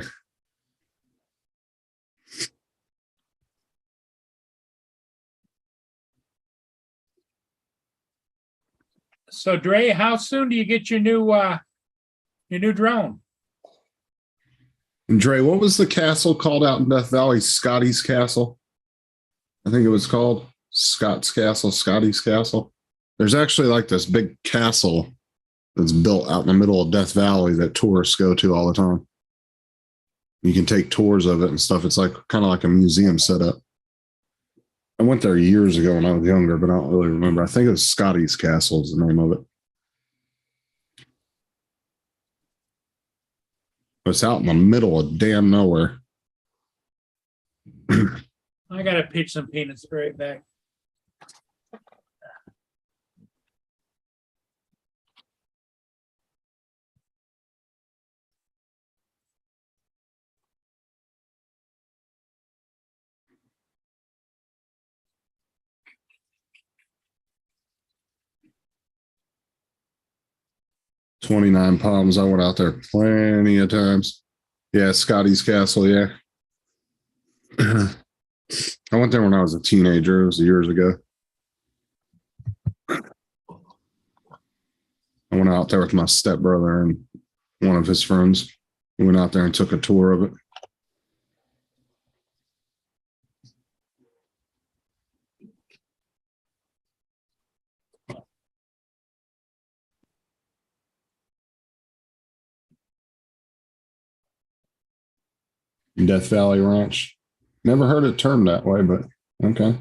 So Dre, how soon do you get your new drone? And Dre, what was the castle called out in Death Valley? Scotty's Castle. I think it was called Scott's Castle, Scotty's Castle. There's actually like this big castle that's built out in the middle of Death Valley that tourists go to all the time. You can take tours of it and stuff. It's like kind of like a museum setup. I went there years ago when I was younger, but I don't really remember. I think it was Scotty's Castle is the name of it. It's out in the middle of damn nowhere. I gotta pitch some paint and spray it back. "29 Palms." I went out there plenty of times. Yeah, Scotty's Castle. Yeah. I went there when I was a teenager. It was years ago. I went out there with my stepbrother and one of his friends. We went out there and took a tour of it. Death Valley Ranch. Never heard it termed that way, but okay.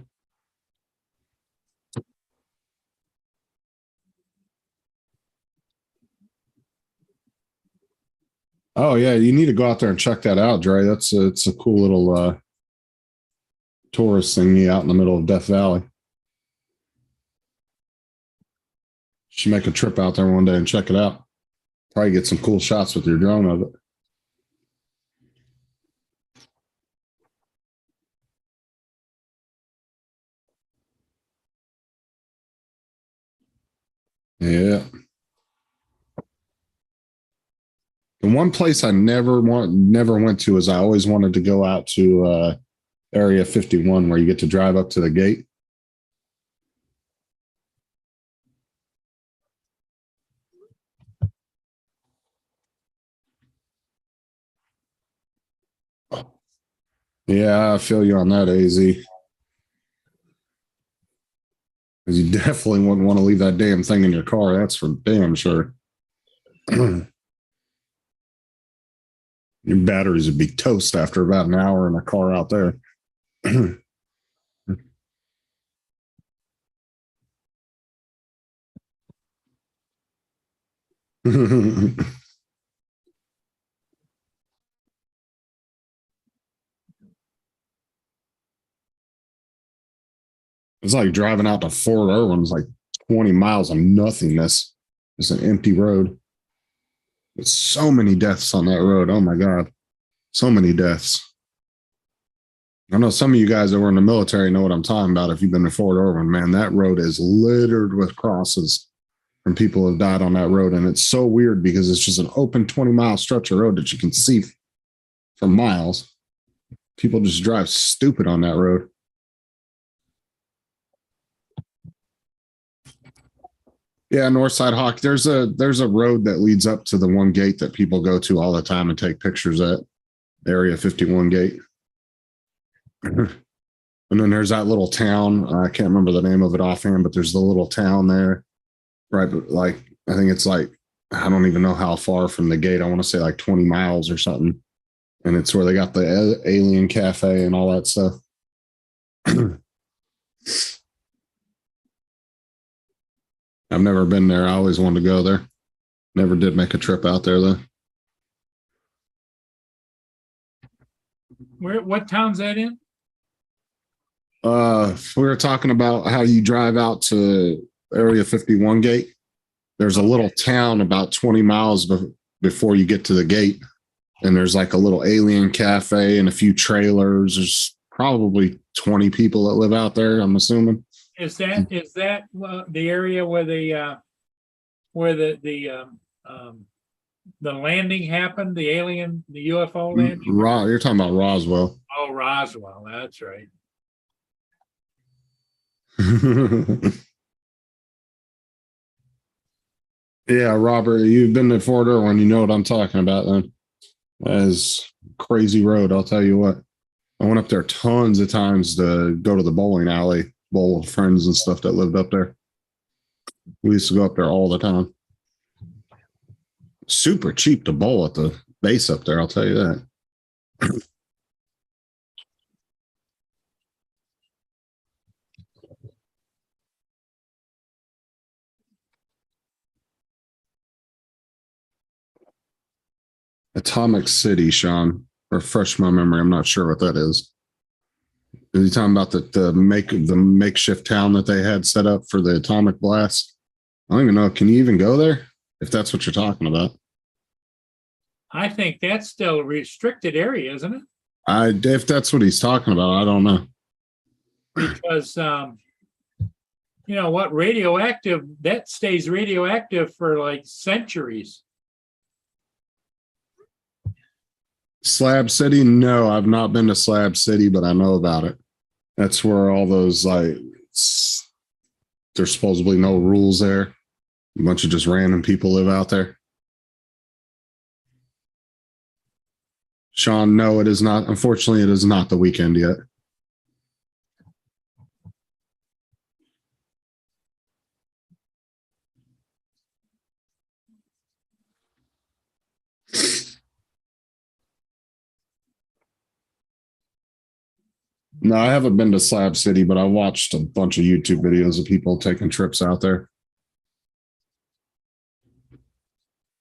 Oh yeah, you need to go out there and check that out, Dre. It's a cool little tourist thingy out in the middle of Death Valley. Should make a trip out there one day and check it out. Probably get some cool shots with your drone of it. Yeah. The one place I never went to is I always wanted to go out to Area 51 where you get to drive up to the gate. Yeah, I feel you on that, AZ. Because you definitely wouldn't want to leave that damn thing in your car. That's for damn sure. Your batteries would be toast after about an hour in a car out there. It's like driving out to Fort Irwin's like 20 miles of nothingness. It's an empty road. With so many deaths on that road. Oh my God. So many deaths. I know some of you guys that were in the military know what I'm talking about. If you've been to Fort Irwin, man, that road is littered with crosses from people who have died on that road. And it's so weird because it's just an open 20-mile stretch of road that you can see for miles. People just drive stupid on that road. Yeah, Northside Hawk. There's a road that leads up to the one gate that people go to all the time and take pictures at, Area 51 gate. And then there's that little town. I can't remember the name of it offhand, but there's the little town there, right? But like, I think it's like, I don't even know how far from the gate. I want to say like 20 miles or something. And it's where they got the Alien Cafe and all that stuff. I've never been there. I always wanted to go there. Never did make a trip out there though. What town's that in? We were talking about how you drive out to Area 51 gate. There's a little town about 20 miles before you get to the gate. And there's like a little Alien Cafe and a few trailers. There's probably 20 people that live out there, I'm assuming. Is that the area where the landing happened? The UFO landing? You're talking about Roswell. Oh, Roswell. That's right. Yeah, Robert, you've been to Fort Irwin. You know what I'm talking about then. That is crazy road, I'll tell you what. I went up there tons of times to go to the bowling alley, bowl with friends and stuff that lived up there. We used to go up there all the time. Super cheap to bowl at the base up there, I'll tell you that. Atomic City, Sean. Refresh my memory. I'm not sure what that is. Are you talking about the makeshift town that they had set up for the atomic blast? I don't even know. Can you even go there? If that's what you're talking about. I think that's still a restricted area, isn't it? If that's what he's talking about, I don't know. Because you know what, radioactive, that stays radioactive for like centuries. Slab City? No, I've not been to Slab City, but I know about it. That's where all those there's supposedly no rules there. A bunch of just random people live out there. Sean, no, it is not. Unfortunately, it is not the weekend yet. No, I haven't been to Slab City, but I watched a bunch of YouTube videos of people taking trips out there.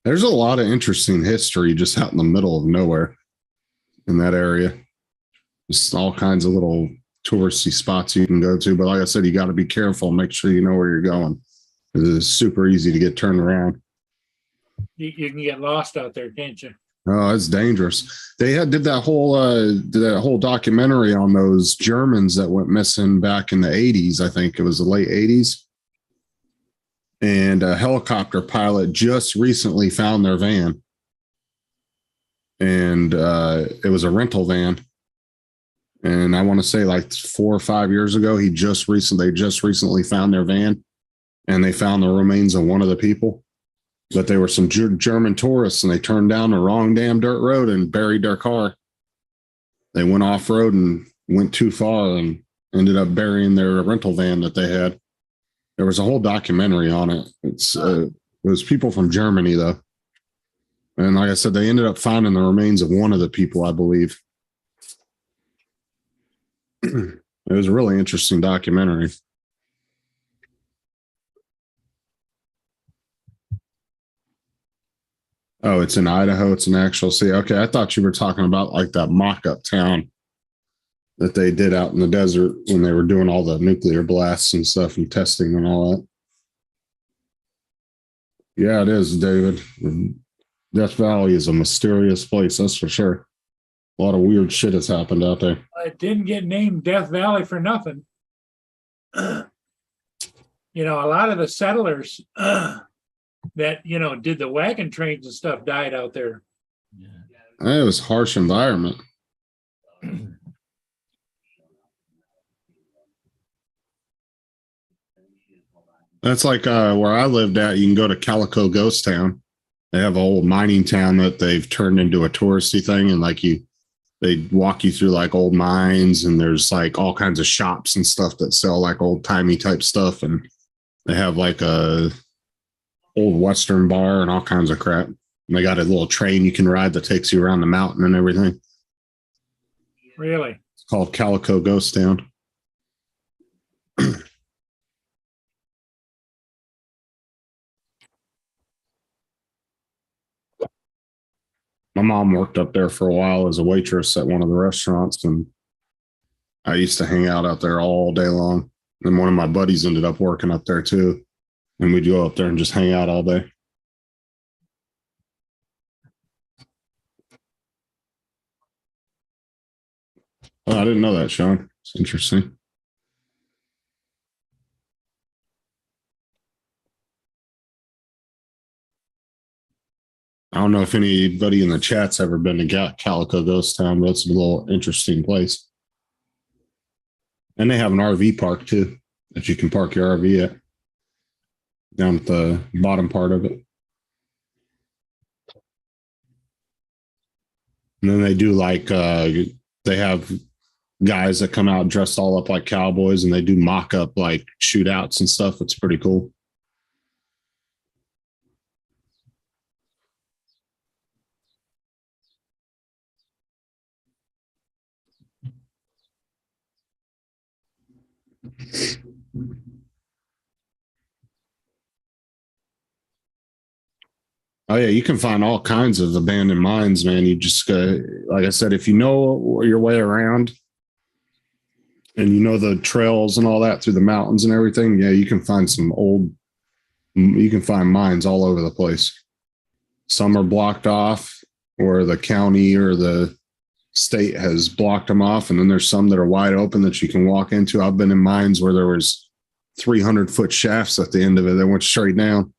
There's a lot of interesting history just out in the middle of nowhere in that area. Just all kinds of little touristy spots you can go to. But like I said, you got to be careful. Make sure you know where you're going. It's super easy to get turned around. You can get lost out there, can't you? Oh, it's dangerous. They did that whole documentary on those Germans that went missing back in the 80s. I think it was the late 80s. And a helicopter pilot just recently found their van. And it was a rental van. And I want to say like 4 or 5 years ago, they just recently found their van, and they found the remains of one of the people. But they were some German tourists, and they turned down the wrong damn dirt road and buried their car. They went off road and went too far and ended up burying their rental van that they had. There was a whole documentary on it. It was people from Germany though. And like I said, they ended up finding the remains of one of the people, I believe. It was a really interesting documentary. Oh, it's in Idaho. It's an actual city. Okay, I thought you were talking about like that mock-up town that they did out in the desert when they were doing all the nuclear blasts and stuff and testing and all that. Yeah, it is, David. Death Valley is a mysterious place, that's for sure. A lot of weird shit has happened out there. It didn't get named Death Valley for nothing. You know, a lot of the settlers that, you know, did the wagon trains and stuff died out there. It was a harsh environment. That's like where I lived at. You can go to Calico Ghost Town. They have an old mining town that they've turned into a touristy thing. And like they walk you through like old mines, and there's like all kinds of shops and stuff that sell like old timey type stuff. And they have like a old Western bar and all kinds of crap. And they got a little train you can ride that takes you around the mountain and everything. Really? It's called Calico Ghost Town. My mom worked up there for a while as a waitress at one of the restaurants, and I used to hang out there all day long. And one of my buddies ended up working up there too, and we'd go up there and just hang out all day. Oh, I didn't know that, Sean. It's interesting. I don't know if anybody in the chat's ever been to Calico Ghost Town, but it's a little interesting place. And they have an RV park too that you can park your RV at down at the bottom part of it. And then they do like they have guys that come out dressed all up like cowboys, and they do mock up like shootouts and stuff. It's pretty cool. Oh yeah, you can find all kinds of abandoned mines, man. You just like I said, if you know your way around and you know the trails and all that through the mountains and everything, yeah, you can find mines all over the place. Some are blocked off, or the county or the state has blocked them off, and then there's some that are wide open that you can walk into. I've been in mines where there was 300-foot shafts at the end of it that went straight down.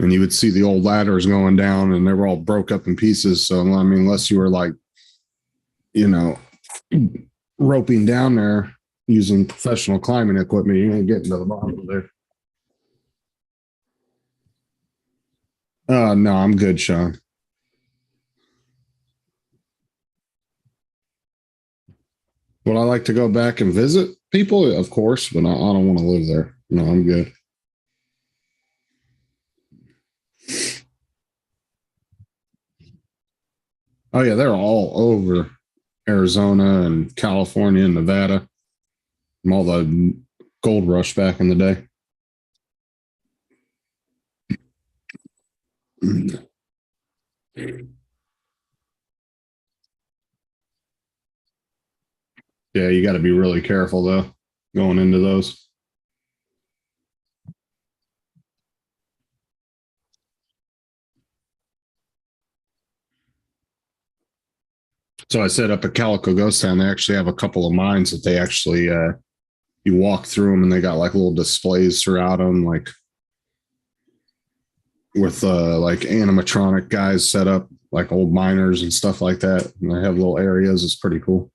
And you would see the old ladders going down, and they were all broke up in pieces. So, I mean, unless you were like, you know, roping down there using professional climbing equipment, you ain't getting to the bottom of there. No, I'm good, Sean. Would I like to go back and visit people? Of course, but I don't want to live there. No, I'm good. Oh yeah, they're all over Arizona and California and Nevada from all the gold rush back in the day. Yeah, you got to be really careful though going into those. So I said up at Calico Ghost Town, they actually have a couple of mines that they actually you walk through them and they got like little displays throughout them, like with like animatronic guys set up, like old miners and stuff like that. And they have little areas. It's pretty cool.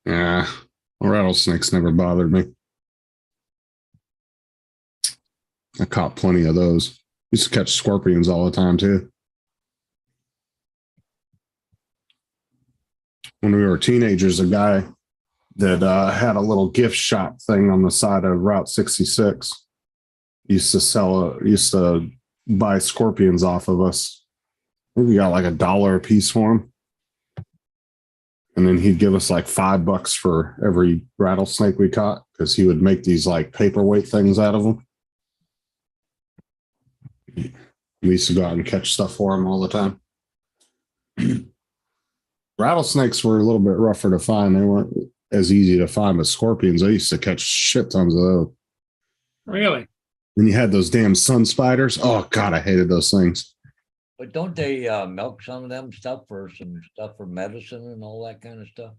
Yeah, rattlesnakes never bothered me. I caught plenty of those. Used to catch scorpions all the time too. When we were teenagers, a guy that had a little gift shop thing on the side of Route 66 used to buy scorpions off of us. I think we got like $1 a piece for him. And then he'd give us like $5 for every rattlesnake we caught because he would make these like paperweight things out of them. We used to go out and catch stuff for him all the time. Rattlesnakes were a little bit rougher to find. They weren't as easy to find, but scorpions, I used to catch shit tons of those. Really? When you had those damn sun spiders, oh God, I hated those things. But don't they milk some of them stuff for some stuff for medicine and all that kind of stuff?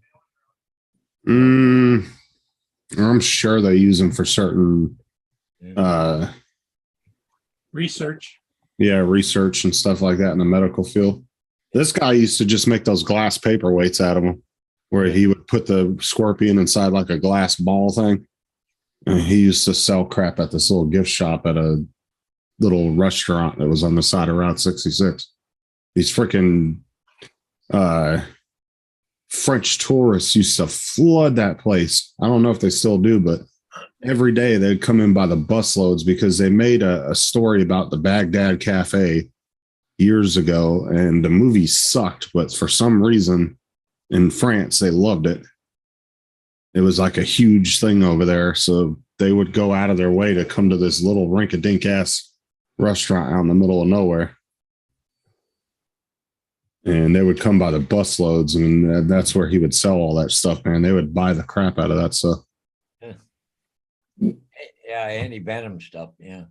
I'm sure they use them for certain Research. research and stuff like that in the medical field. This guy used to just make those glass paperweights out of them, where he would put the scorpion inside like a glass ball thing. And he used to sell crap at this little gift shop at a little restaurant that was on the side of Route 66. These freaking French tourists used to flood that place. I don't know if they still do, but every day they'd come in by the busloads because they made a story about the Baghdad Cafe years ago, and the movie sucked, but for some reason in France they loved it. It was like a huge thing over there, so they would go out of their way to come to this little rink-a-dink ass restaurant out in the middle of nowhere, and they would come by the busloads, and that's where he would sell all that stuff. Man, they would buy the crap out of that stuff. Yeah, anti-venom stuff, yeah.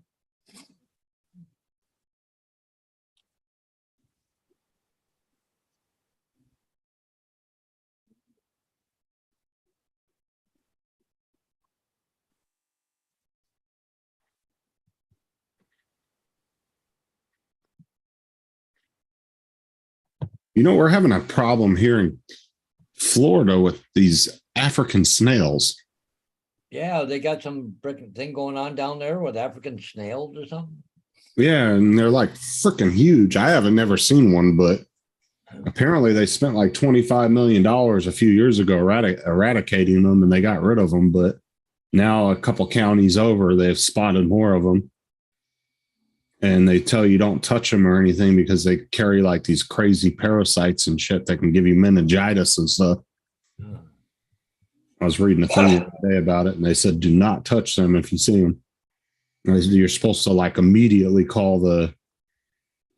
You know, we're having a problem here in Florida with these African snails. Yeah, they got some freaking thing going on down there with African snails or something. Yeah, and they're like freaking huge. I haven't never seen one, but apparently they spent like $25 million a few years ago eradicating them, and they got rid of them. But now a couple counties over, they've spotted more of them. And they tell you don't touch them or anything because they carry like these crazy parasites and shit that can give you meningitis and stuff. Yeah. I was reading a thing the other day about it, and they said do not touch them if you see them. You're supposed to like immediately call the,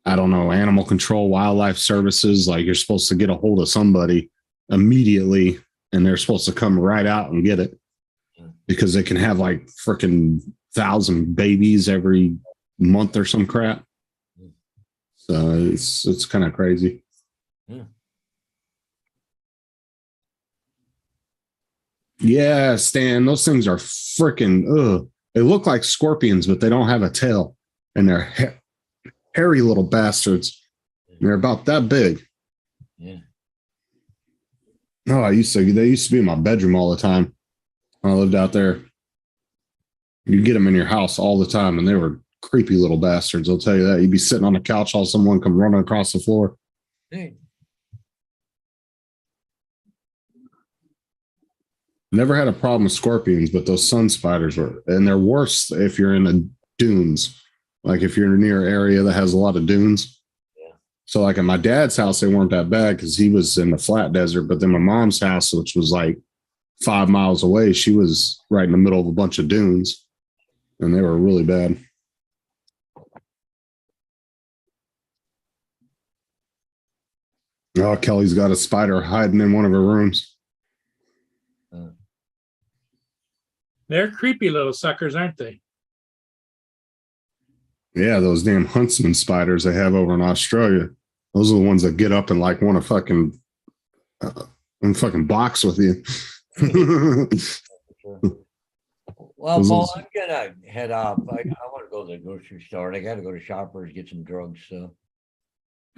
I don't know, animal control, wildlife services. Like you're supposed to get a hold of somebody immediately, and they're supposed to come right out and get it because they can have like freaking 1,000 babies every month or some crap. So it's kind of crazy. Yeah, Stan, those things are freaking they look like scorpions, but they don't have a tail, and they're hairy little bastards. They're about that big. Yeah. No, they used to be in my bedroom all the time when I lived out there. You get them in your house all the time, and they were creepy little bastards. I'll tell you that. You'd be sitting on the couch, all someone come running across the floor. Hey, Never had a problem with scorpions, but those sun spiders were, and they're worse if you're in the dunes. Like if you're near an area that has a lot of dunes. Yeah. So like at my dad's house, they weren't that bad because he was in the flat desert. But then my mom's house, which was like 5 miles away, she was right in the middle of a bunch of dunes, and they were really bad. Oh, Kelly's got a spider hiding in one of her rooms. They're creepy little suckers, aren't they? Yeah, those damn huntsman spiders they have over in Australia. Those are the ones that get up and like want to fucking box with you. Well, Those Paul, are- I'm gonna head off. I want to go to the grocery store. I gotta go to Shoppers, get some drugs, so.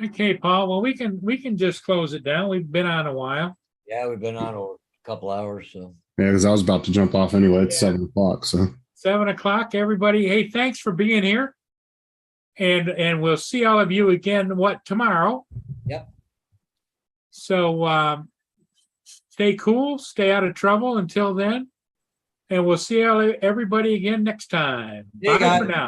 Okay, Paul, well, we can just close it down. We've been on a while. Yeah, we've been on a couple hours, so. Yeah, because I was about to jump off anyway. It's Yeah. 7 o'clock. So 7 o'clock, everybody. Hey, thanks for being here. And we'll see all of you again, tomorrow? Yep. So stay cool, stay out of trouble until then. And we'll see everybody again next time. See you Bye for guys. now.